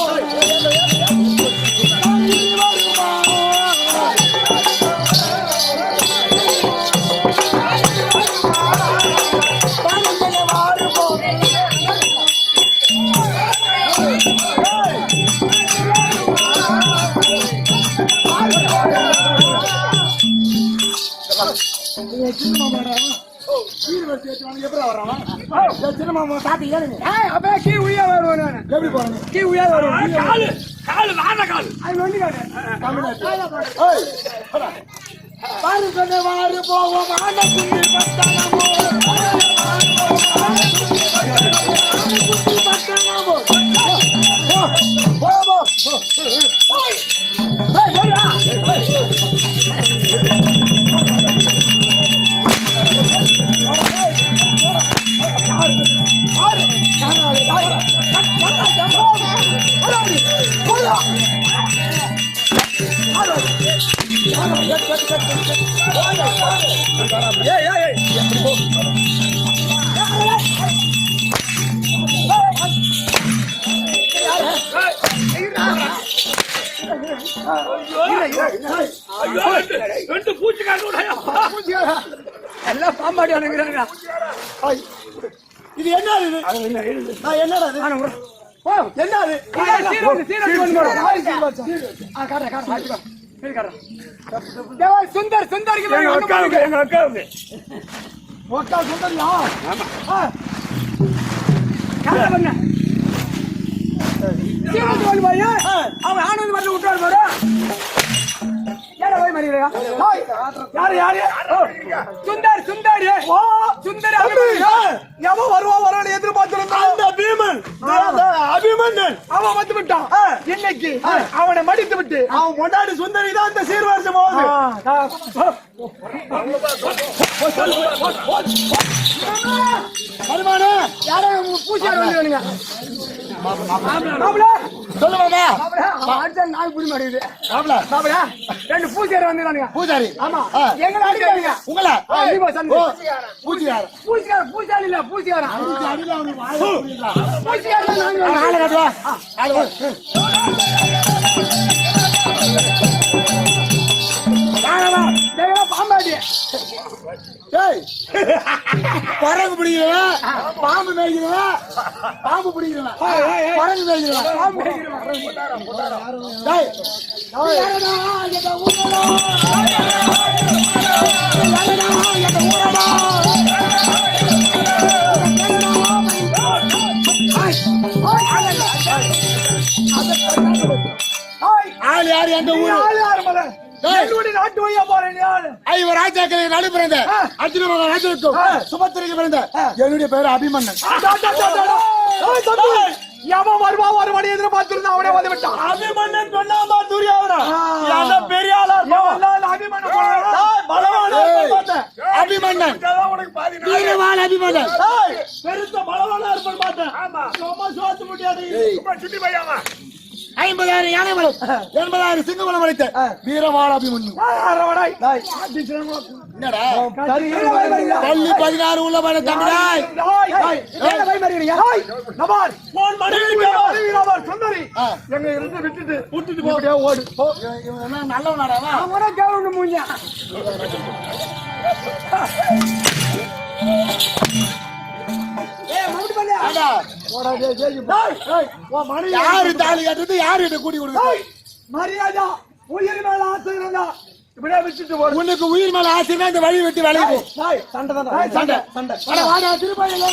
சின்ன மாமா தாத்தி ஏறுங்க. அப்படியே கீ உயா வருவானு. எப்படி போறாங்க? கீ உயா வருவானு. காலு வான காலு. அது ஒண்ணு காடு. பாருங்க வாரு போவோம். ஆன குண்டி பட்டனமோ. ரெண்டு பூச்சிக்காரங்க எல்லாம் பாம்பாடி அனுப்புறாங்க. இது என்ன என்னடா என்னது? சுந்தர் சுந்தர் சுந்தரியா? அவன் ஆனந்த மாதிரி விட்டுவாரு பாரு. யாரு யாரு? சுந்தர் சுந்தர் சுந்தர் எவன் வருவான் எதிர்பார்த்திருந்தான். பீமன் அபிமன்னன் அவன் வந்து விட்டான். இன்னைக்கு அவனை மடித்து விட்டு அவன் கொண்டாடி சுந்தரி தான் இந்த சீர்வரிசை போகுது. வருமானே யாரும் பூஜாரி வந்து சொல்லு மாமா. நாய் புடி மாட்டேங்குது. ரெண்டு பூஜாரி வந்து பூஜாரி ஆமா எங்களை அடிக்கிறாங்க. உங்களை பூஜாரி பூஜாரி இல்ல பூஜாரி பாம்பாடி பறகு பிடிக்கிறவன் பாம்பு மேய்க்கிறவன் பாம்பு பிடிக்கிறவன் பறகு மேய்க்கிறவன் பாம்பு ஆள் யாரு எந்த ஊரு நாட்டு வழியா போறேன் ஐவர் ராஜாக்களை நடு பிறந்த அர்ஜுன மகன் ராஜனுக்கும் சுபத்திரைக்கு பிறந்த என்னுடைய பெயர் அபிமன்னன். எவன் வருவா ஒரு மணி எதிர்பார்த்திருந்தா அவனே வந்து விட்டான். அபிமன்னன் சொன்னாமா துரியோதனா அந்த பெரிய ஆளா அபிமன்னன் அபிமன்னன் உனக்கு பாதி வீரவான் அபிமன்னன் பெருத்த பலவானா இருப்பான் பார்த்தேன். ரொம்ப சோத்து முடியாது. சுட்டி பையாமா 50,000 யானை வளம் 80,000 சிங்க வளம் வளைத்த வீரவான் அபிமன்னு. என்னடா பள்ளி 16 உள்ள பட தம்பிடாய் சுந்தரி எங்க இருந்து விட்டுட்டு ஓடு நல்லவனாடா அவன கேவன மூஞ்சா யாரு தாலி கட்டுறது யாரு கூடி கொடுக்குறது மரியாதா உயிர் மேல ஆசை இருந்தா இப்படியே விட்டுட்டு போடு. உனக்கு உயிர் மேல ஆசைனா இந்த வழி வெட்டி வேலைக்கு போ. சண்டை தான் சண்டை சண்டை அட வாடா திருப்பதியில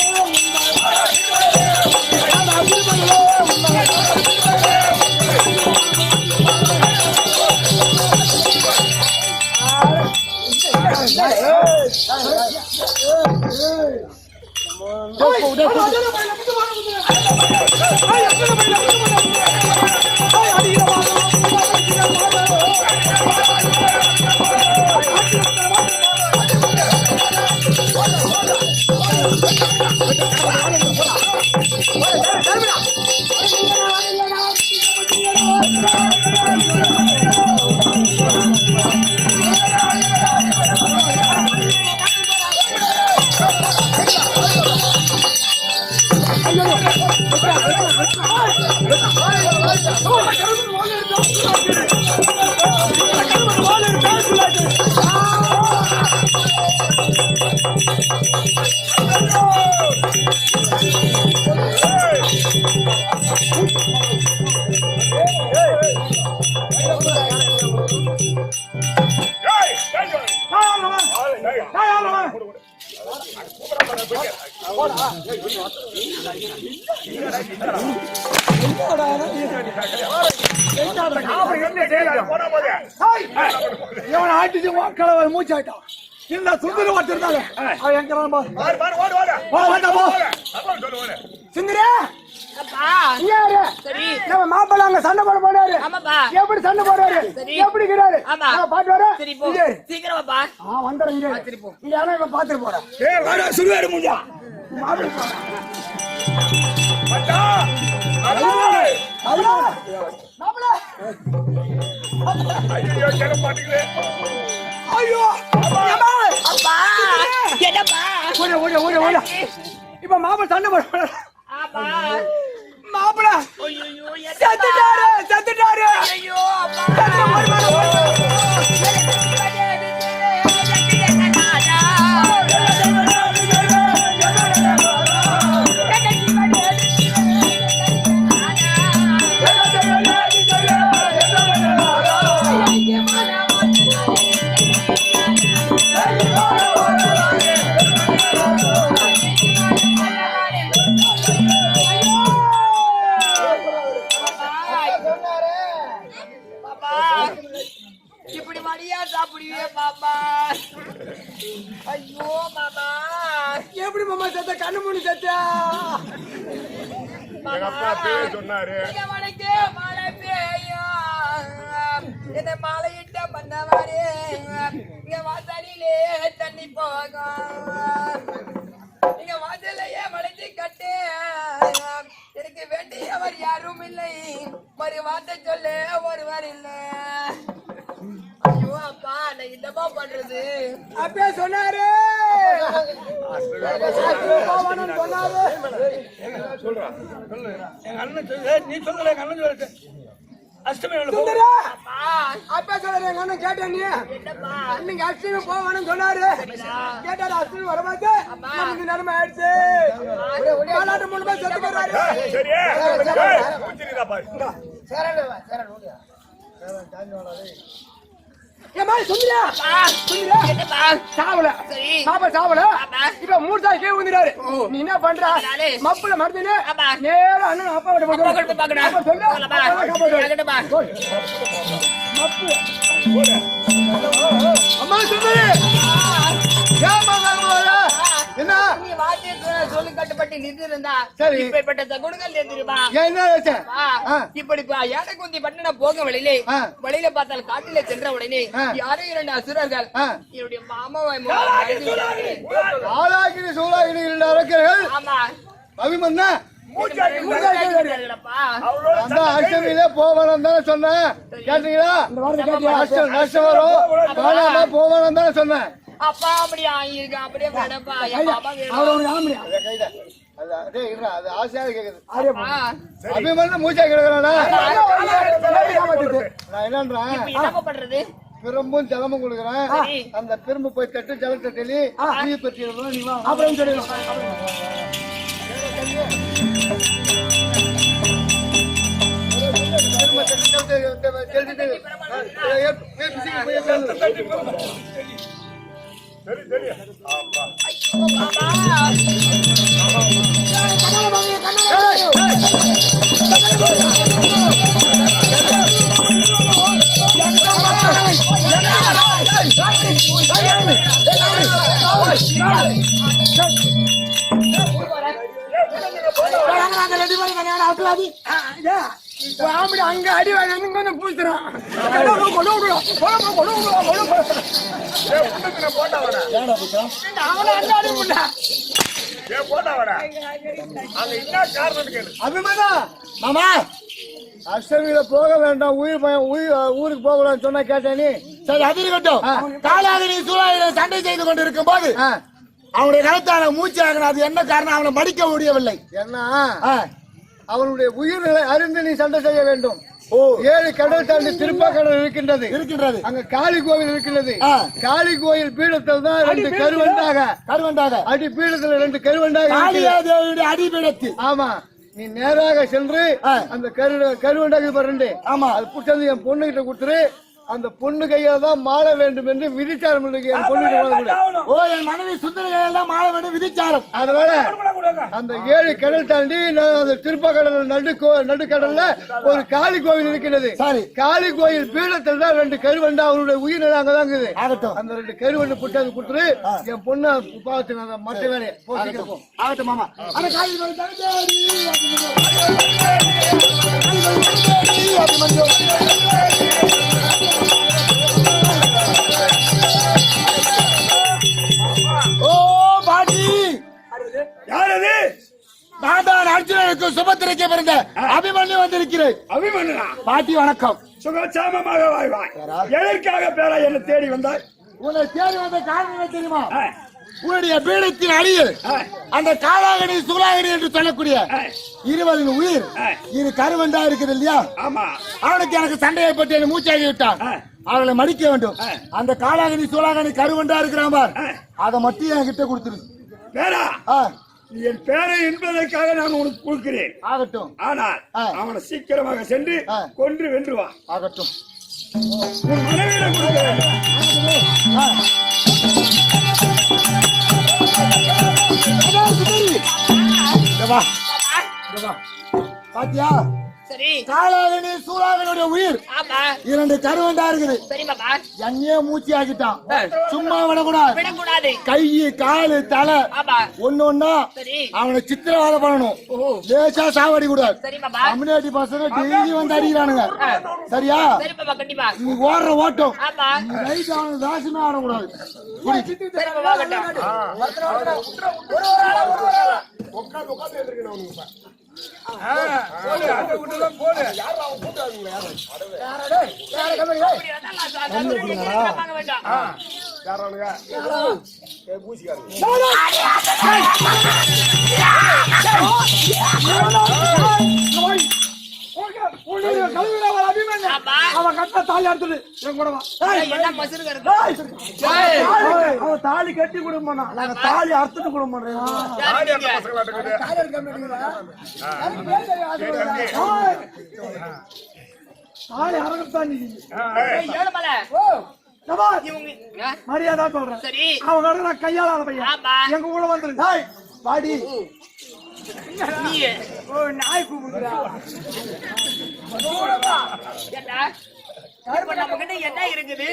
மூச்சாயிட்டான் இந்த சுந்தரி வாட்டிருந்தாங்க சுந்தரே மாப்பிள்ள அங்க சண்டை போட போறாரு. எப்படி சண்டை போடுறாரு எப்படி கிடையாது பாட்டு வர சீக்கிரமாப்பா வந்துடுறேன் இங்க இங்க பாத்துட்டு போறேன் சுடுவாரு மூஞ்சா ஐயோ அப்பா என்னப்பா இப்ப மாப்பிள்ள சண்டை போட ஆமா மாப்பிள்ள ஐயோ செத்துட்டாரு ஐயோ அப்பா இப்படி மடியா சாப்பிடுவே பாப்பா ஐயோ பாப்பா எப்படி மாமா செத்த கண்ணு மூணு செத்த சொன்னாரு மழைக்கு மழை பெய்யும் இந்த மழையிட்ட பண்ணவாரு இங்க வாசலிலே தண்ணி போகும் இங்க வாசலையே மழைச்சு கட்டு எனக்கு வேண்டியவர் யாரும் இல்லை ஒரு வார்த்தை சொல்ல ஒருவர் இல்லை ஐயோ அப்பா நான் என்னப்பா பண்றது அப்பே சொன்னாரு எங்க அண்ணன் சொல்லு நீ சொல்லல எங்க அண்ணன் சொல்லிட்டு அஷ்டமி வேலை சுந்தரா அப்பா, அப்பா சொல்றாரு எங்க அண்ணன் கேட்டேன் நீ என்னப்பா? இன்னைக்கு அஷ்டமி போவான்னு சொன்னாரு கேட்டாரு அஷ்டமி வரமாட்டு நமக்கு நிலைமை ஆயிடுச்சு விளையாட்டு மூணு பேர் செத்து போறாரு சரி மூச்சிருக்கா பாரு ஏமா சுந்தரா அப்பா, என்னப்பா? சாவல சரி. பாப்பா சாவல ஆமா. இப்ப மூணு சாய் கீழே வந்துட்டாரு நீ என்ன பண்ற அதனாலே. மப்புல மறுத்துன்னு ஆமா. நேரா அண்ணன் அப்பா கிட்ட அப்பா கிட்ட போய் பார்க்கணும். அப்பா சொல்லு போகலாமா? அப்பா காப்பாத்து. என்கிட்ட பா. மப்பு அம்மா சுந்தரி ஏமா வரல என்ன நீ வாத்தியத்துல சொல்லி கட்டுப்பட்டு நின்று இருந்தா சரி. இப்படிப்பட்ட தகுடுகள் தெரியுமா? என்ன வச்ச இப்படி யானை குந்தி பட்டு போக வழியிலே வழியில பார்த்தால் காட்டில சென்ற உடனே யாரோ இரண்டு அசுரர்கள் என்னுடைய மாமாவை ஆளாகினி சூழாகினி இரண்டு அரக்கர்கள் ஆமா அபிமன்னா மூச்சாக்கிட்டார்களப்பா. அந்த அஷ்டமியிலே போவானு தானே சொன்னேன் கேட்டீங்களா நஷ்டம் வரும் காணாம போவானு தானே சொன்னேன் அப்பா அப்படியா இருக்கு அப்படியே வேணப்பா என் பாப்பா வேணும். அது ஆசையாக கேக்குது அப்பா, அபிமன்னா மூச்சா கிடக்குறானா நான் என்னன்றேன் இப்ப என்னப்பா பண்றது? திரும்பும் ஜலமும் கொடுக்குறேன் சரி. அந்த திரும்ப போய் தட்டு ஜலத்தை தெளி நீ பற்றி நீ வா அப்புறம் சொல்லிடலாம் சரி சரி ஆமா ஐயோ, பாப்பா. அங்க அடி வாங்க பூசுறான் போட்டா வர அவனை அந்த அடி பண்ணா போட்டா வர அங்க என்ன காரணம் கேளு அபிமானா மாமா அஷ்டமியில போக வேண்டாம் உயிர் பயம் ஊருக்கு போக கூடாதுன்னு சொன்னா கேட்டேன் நீ சரி அது இருக்கட்டும். காலாகினி சூழலில் சண்டை செய்து கொண்டிருக்கும் போது அவனுடைய கருத்தான மூச்சு ஆகணும். அது என்ன காரணம்? அவனை மடிக்க முடியவில்லை. என்ன அவனுடைய உயிர்களை அறிந்து நீ சண்டை செய்ய வேண்டும். 7 கடல் தாண்டி திருப்பாக்கடல் இருக்கின்றது. அங்க காளி கோவில் இருக்கின்றது. காளி கோயில் பீடத்தில் தான் 2 கருவண்டாக அடி பீடத்துல 2 கருவண்டாக காளியாதேவியுடைய அடிபீடத்தில். ஆமா நீ நேராக சென்று அந்த கருவண்டாக 2 ஆமா அது புட்டது என் பொண்ணு கிட்ட கொடுத்துரு. அந்த பொண்ணு கையில தான் மாற வேண்டும் என்று விதிச்சாரம் என் பொண்ணு. ஓ என் மனைவி சுந்தரிகள் தான் மாற வேண்டும் விதிச்சாரம். அதனால அந்த 7 கடல் தாண்டி அந்த திருப்பாக்கடல் நடுக்கடல்ல ஒரு காளி கோவில் இருக்கிறது. சரி காளி கோயில் பீடத்தில் தான் 2 கருவண்டா அவருடைய உயிரிழந்து அங்கதான் இருக்குது. ஆகட்டும். அந்த 2 கருவண்டு புட்டாது கொடுத்துரு. என் பொண்ணு பார்த்து மற்ற வேலையை போசிக்கிறோம். ஆகட்டும் மாமா. அந்த காளி ஓ பாட்டி யார் அது? நான் தான் அர்ஜுனனுக்கு சுபத்திரைக்கு பிறந்த அபிமன்யு வந்திருக்கிறேன். அபிமன்யுனா? பாட்டி வணக்கம். சுகசாமமாக வாழ்வாய். எதற்காக பேரா என்ன தேடி வந்தாய்? உன்னை தேடி வந்த காரணம் என்ன தெரியுமா? உன்னுடைய பீடத்தின் அடியில் அந்த காலாகனி சூலாகனி என்று சொல்லக்கூடிய 20 உயிர் 2 கருவண்டா இருக்குது இல்லையா? ஆமா. அவனுக்கு எனக்கு சண்டையை பற்றி என்னை மூச்சாகி விட்டான். அவளை மடிக்க வேண்டும். அந்த காலாகனி சூலாகனி கருவண்டா இருக்கிறான் பார், அதை மட்டும் என்கிட்ட கொடுத்துரு. பேரா என் பேரை என்பதற்காக நான் உனக்கு கொடுக்கிறேன். ஆகட்டும். ஆனால் அவனை சீக்கிரமாக சென்று கொன்று வென்றுவா. ஆகட்டும். உன் மனைவியிடம் கொடுக்க வேண்டும். பாத்தியா சரி காலாகனி சூலாகனுடைய உயிர் ஆமா 2 கருவண்டா இருக்குது. சரி பாப்பா. என்னையே மூச்சு ஆக்கிட்டான். சும்மா விடக்கூடாது. விடக்கூடாது. கை காலு தலை ஆமா ஒன்னொன்னா சரி அவனை சித்திரவாத பண்ணணும். லேசா சாவடி கூடாது. சரி பாப்பா. கம்யூனிட்டி பசங்க டெய்லி வந்து அடிக்கிறானுங்க. சரியா? சரி பாப்பா கண்டிப்பா. நீ ஓடுற ஓட்டம் ஆமா ரைட் அவனுக்கு தாசமே ஆடக்கூடாது. சரி பாப்பா கண்டிப்பா. உட்காந்து உட்காந்து எடுத்துக்கணும் அவனுக்கு ஆமா. அவன் கட்ட தாலி அறுத்துடு என் கூட வா. என்ன மசுருக்கு இருக்கு? அவன் தாலி கட்டி கொடுப்பானா நாங்க தாலி அறுத்துட்டு கொடுப்போம். ஆடி அந்த பசங்களா இருக்குது. தாலி அறக்கத்தான் நீ ஏழுமலை. சபாஷ். இவங்க மரியாதை சொல்றேன். சரி. அவன் கடை நான் கையால பையன் ஆமா. எங்க கூட வந்துரு. டேய் வாடி. நீ நாய் கூப்பிடுறா. ஏண்டா? இப்ப நம்ம கிட்ட என்ன இருக்குது?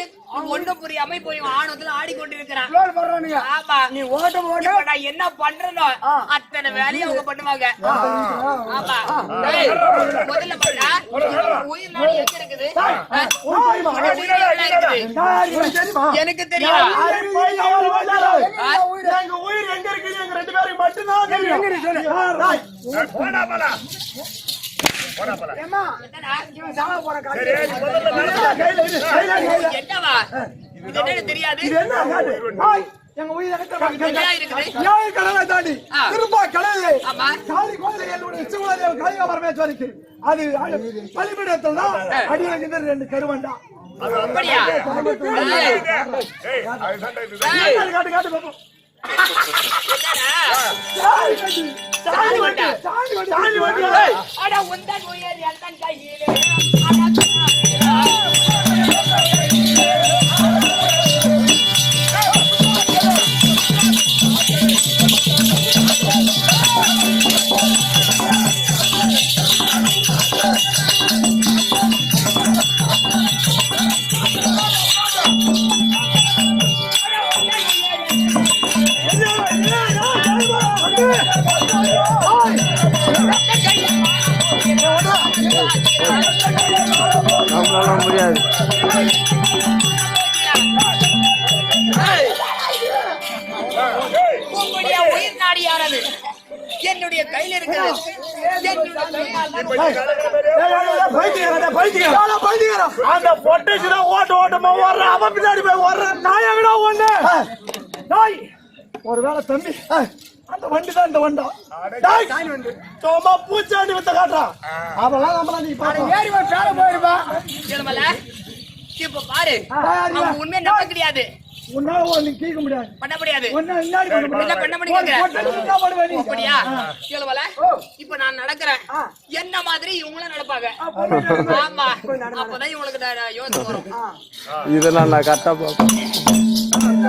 ஒண்ணும் புரியாம போய் ஆணவத்துல ஆடிக்கொண்டிருக்கிறான். லோன் போடுறானுங்க. ஆமா. நீ ஓட்ட ஓட்ட இப்ப நான் என்ன பண்றனோ அத்தனை வேலையை அவங்க பண்ணுவாங்க. ஆமா. டேய், முதல்ல பண்ணா உயிர் நாடி எங்க இருக்குது? எனக்கு தெரியும். எங்க உயிர் எங்க இருக்குது? எங்க ரெண்டு பேருக்கு மட்டும்தான் தெரியும். போடா போடா போடா போடா. ஏம்மா என்னடா? இவன் சாவ போற காட்டு. சரி நீ முதல்ல நடடா. கையில இரு, கையில இரு. என்னவா? இது என்னன்னு தெரியாது. இது என்ன காட்டு? ஹாய் எங்க உயிர் எனக்கு என்ன இருக்குது? நியாய கடலை தாண்டி திருப்பா கடலை ஆமா. காளி கோயிலை என்னுடைய சிவகுலதேவ காளிகா பரமேஸ்வரிக்கு அது பலிபீடத்தில் தான் அடியில ரெண்டு கருவண்டா. அப்படியா? ஏய் அது சண்டை இது. காட்டு காட்டு பாப்போம். சாணி வண்டா. சாணி வண்டி. அட உந்தன் உயிர் எந்தன் கையிலே. அட நம்மளால முடியாது. உங்களுடைய உயிர் நாடியானது என்னுடைய கையில் இருக்கிறது. அந்த பொட்டேஷன் ஓட்ட ஓட்டமா ஓடுற அவன் பின்னாடி போய் ஓடுற நாயகடா ஒண்ணு. ஒருவேளை தம்பி அந்த வண்டி தான் இந்த வண்டா. சும்மா பூச்சாண்டி வித்த காட்டுறான். அவெல்லாம் நம்மளா நீ பாரு ஏறி போய் பேர போயிருப்பா. ஏழுமலை, இப்ப பாரு அவங்க உண்மையை நம்ப கிடையாது. உன்னால நீ கேட்க முடியாது. பண்ண முடியாது. ஒண்ணு இன்னாடி பண்ண முடியாது. என்ன பண்ண முடியாது? அப்படியா? ஆ. ஏழுமலை, இப்ப நான் நடக்கிறேன். என்ன மாதிரி இவங்களும் நடப்பாங்க. ஆமா. அப்பதான் இவங்களுக்கு யோசனை வரும். இதெல்லாம் நான் கரெக்டா பார்ப்பேன்.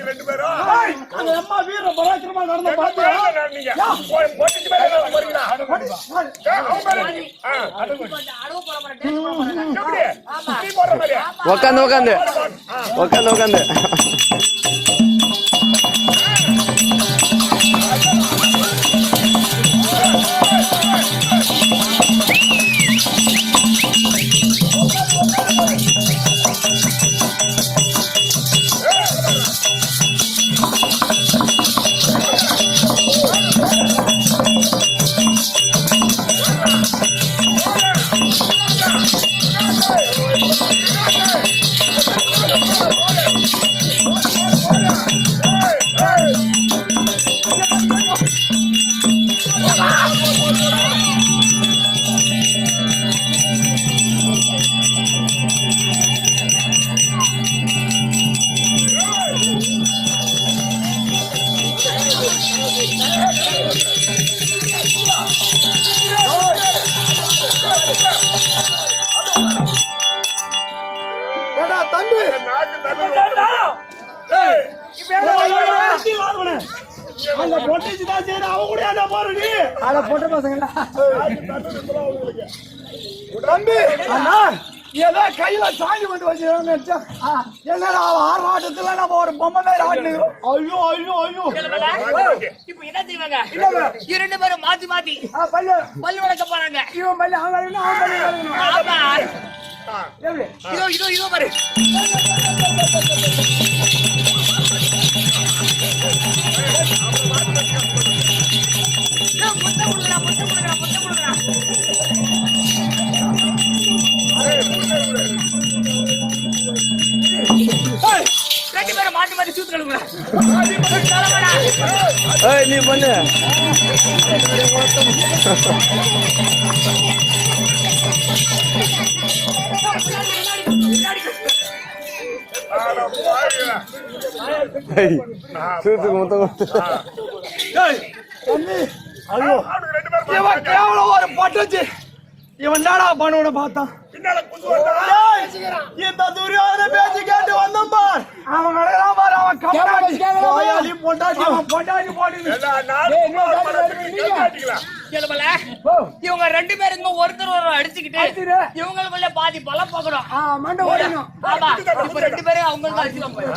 ரெண்டு பேரும் அந்த அம்மா வீர பராக்கிரமா நடந்த பாத்தியா? உக்காந்து உக்காந்து உக்காந்து உக்காந்து அந்த பொட்டேஜ் தான் செய்யற அவ கூட என்ன போறீ? அத பொட்ட பசங்க தம்பி அண்ணா ஏதோ கையில சாணி கொண்டு வச்சிருக்கா. என்னடா ஆர்வாட்டத்துல நம்ம ஒரு பொம்மை மாதிரி ஆடுறோம். ஐயோ ஐயோ ஐயோ. இப்ப என்ன செய்வாங்க? இரண்டு பேரும் மாத்தி மாத்தி பல்லு பல்லு வளர்க்க போறாங்க. இவன் பல்லு அவன் பல்லு ஆமா. எப்படி இதோ இதோ இதோ பாரு. முட்டை கொடுக்குறா, முட்டை கொடுக்குறா, முட்டை கொடுக்குறா. ரெண்டு பேரும் மாட்டி மாட்டி சூத்து கழுவுறா. ஏய் நீ பண்ணு ஏய் சூத்து மொத்தம் அவனுக்கு ரெண்டு பேரும் இவன் கேவலம் ஒரு பொட்டச்சு. இவன் என்னடா பண்ணுவன பார்த்தான். பின்னால குந்து வந்தா இந்த துரியோதன பேச்சு கேட்டு வந்தான் பார். அவன் நடக்கிறான் பார். அவன் கம்பெனி பொண்டாட்டி அவன் பொண்டாட்டி போட்டு எல்லாம் நாலு காட்டிக்கலாம். கேளுமல, இவங்க ரெண்டு பேருங்க ஒருத்தர் ஒரு அடிச்சுக்கிட்டு இவங்களுக்குள்ள பாதி பலம் போகணும். மண்டை ஓடணும். ஆமா, இப்ப ரெண்டு பேரும் அவங்களுக்கு அடிச்சுக்கலாம் போய்.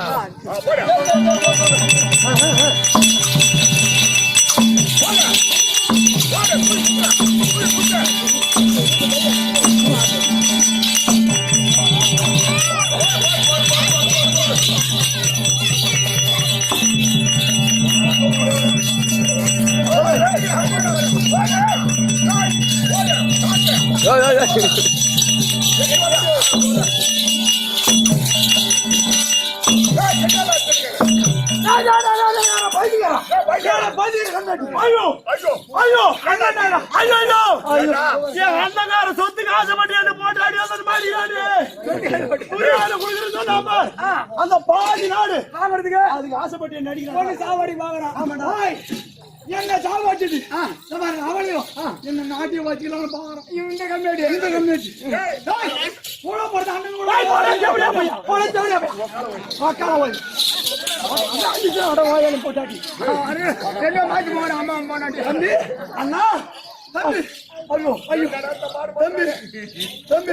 சொத்துக்கு ஆசைப்பட்டு போட்டாடி அந்த பாதி நாடு வாங்குறதுக்கு அதுக்கு ஆசைப்பட்டு நடிக்கிறேன். சாவாடி வாங்குறான். என்ன சாவாச்சு அவளையும் என்ன நாட்டியம் வச்சுக்கலாம் பாக்குறோம். இந்த கம்யூனிட்டி எந்த கம்யூனிட்டி கூட போறது அண்ணன் கூட போட்டாட்டி மாட்டி போற அம்மா அம்மா நாட்டி தம்பி அண்ணா தம்பி ஐயோ ஐயோ தம்பி தம்பி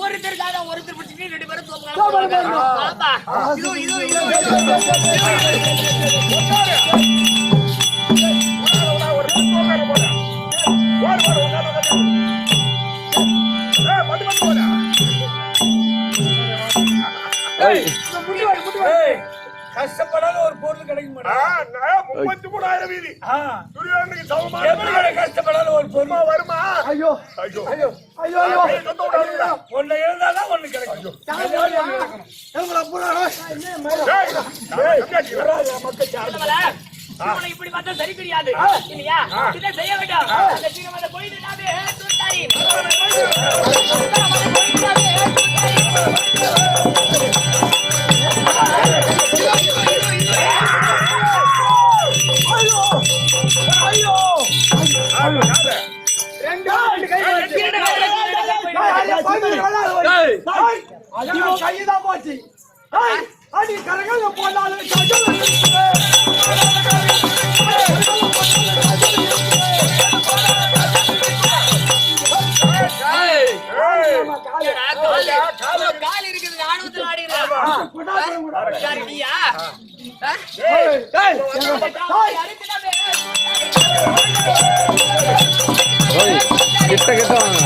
ஒருத்தருக்காக ஒருத்தர் பிடிச்சிட்டு ரெண்டு பேரும் தோப்புக்கலாம். ஆமா, இதோ இதோ இதோ கஷ்டப்படாத ஒரு பொருள் கிடைக்க மாட்டேன். 33,000 வீதி துரியோதனுக்கு சமமா கஷ்டப்படாத ஒரு பொருள் வருமா? ஐயோ ஐயோ ஐயோ ஐயோ ஐயோ ஒண்ணு இருந்தாதான் ஒண்ணு கிடைக்கும். இவனை இப்படி பார்த்தா சரி கிடையாது இல்லையா? இதை செய்ய வேண்டாம். இந்த சீக்கிரமா போயிட்டு துண்டாரி கைதான் போச்சு. அடி கரங்க போனாலும் கால் இருக்குது ஆணவத்தில் ஆடுகிறான். நீயா கிட்ட கிட்ட வாங்க.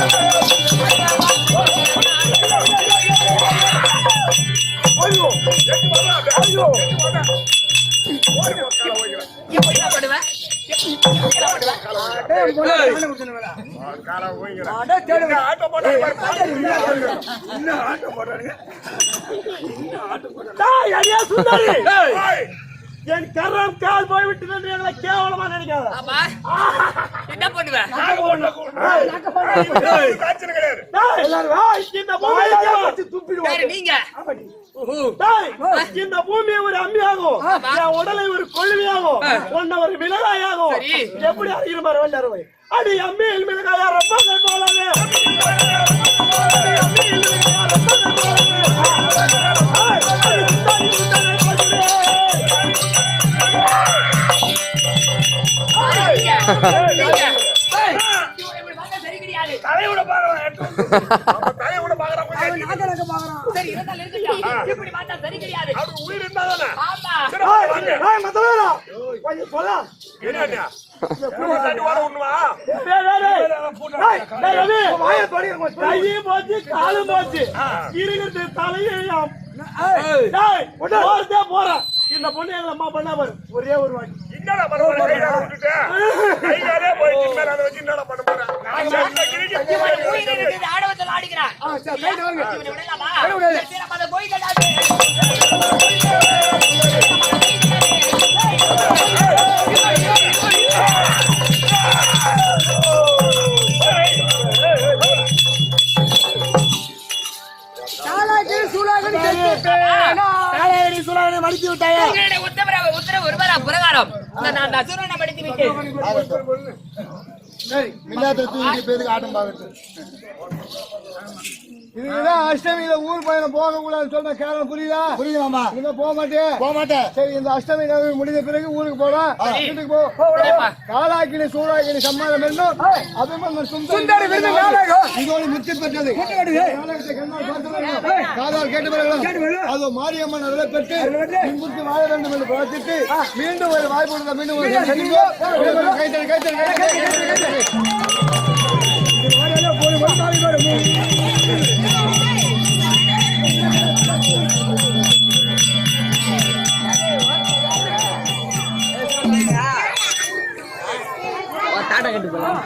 என்ன பண்ணுவேன்? என் கரம் கால் போய்விட்டு எங்களை கேவலமா நினைக்காத. என்ன பண்ணுவேன்? நீங்க இந்த பூமி ஒரு அம்மியாகும், என் உடலை ஒரு கொள்வியாகும், உன்னை ஒரு மிளகாயாகும். எப்படி அறிகிற மாதிரி வந்தாரு அடி அம்மியில் மிளகாயா ரொம்ப போலாவே. சரி கிடையாது. தலையோட பாக்குறான் சரி இருந்தாலும் இருக்கட்டும். இப்படி பார்த்தா சரி கிடையாது. உயிர் இருந்தாதானே போச்சு காலும் போச்சு இருக்கிறது தலையும் போறேன். இந்த பொண்ணு எங்க அம்மா பண்ணா பாரு ஒரே ஒரு வாட்டி என்னடா பண்ண போற கையில விட்டுட்டு கையிலே போயிட்டு மேல அதை வச்சு என்னடா பண்ண போற நான் சொன்ன கிரிக்கு ஆடவத்தில் ஆடுகிறான் சரி கையில வாங்க இவனை விடலாமா? விடாது. சரி, நம்ம அந்த கோயில்ல சாலாக்கி சூலாகி தாயாரி சுலாவனை மடித்து விட்டாயா உங்களுடைய உத்தரவு ஒருவரா பிரகாரம் நான் அந்த அசுரனை படித்து விட்டேன். சரி மில்லாத்திர தூக்கி பேருக்கு ஆட்டம் பார்க்கறது இதுதான் அஷ்டமியில ஊர் பயணம் போக கூடாதுன்னு சொன்ன காரணம் புரியுதா? புரியுதாமா நீங்க போக மாட்டேன் போக மாட்டேன் சரி இந்த அஷ்டமி நவமி முடிந்த பிறகு ஊருக்கு போலாம் வீட்டுக்கு போ சரிப்பா. காலாக்கினி சூடாக்கினி சம்மாதம் என்னும் அபிமன்யு சுந்தரி விருது நாடகம் இதோடு முத்தி பெற்றது நாடகத்தை கண்ணால் பார்த்தவர்கள் காதால் கேட்டவர்களும் அது மாரியம்மன் அருளை பெற்று இன்புற்று வாழ வேண்டும் என்று பிரார்த்தித்து மீண்டும் ஒரு வாய்ப்பு கொடுத்த மீண்டும் ஒரு கைத்தறி கைத்தறி கைத்தறி தாட்டா கட்டு போலாம்.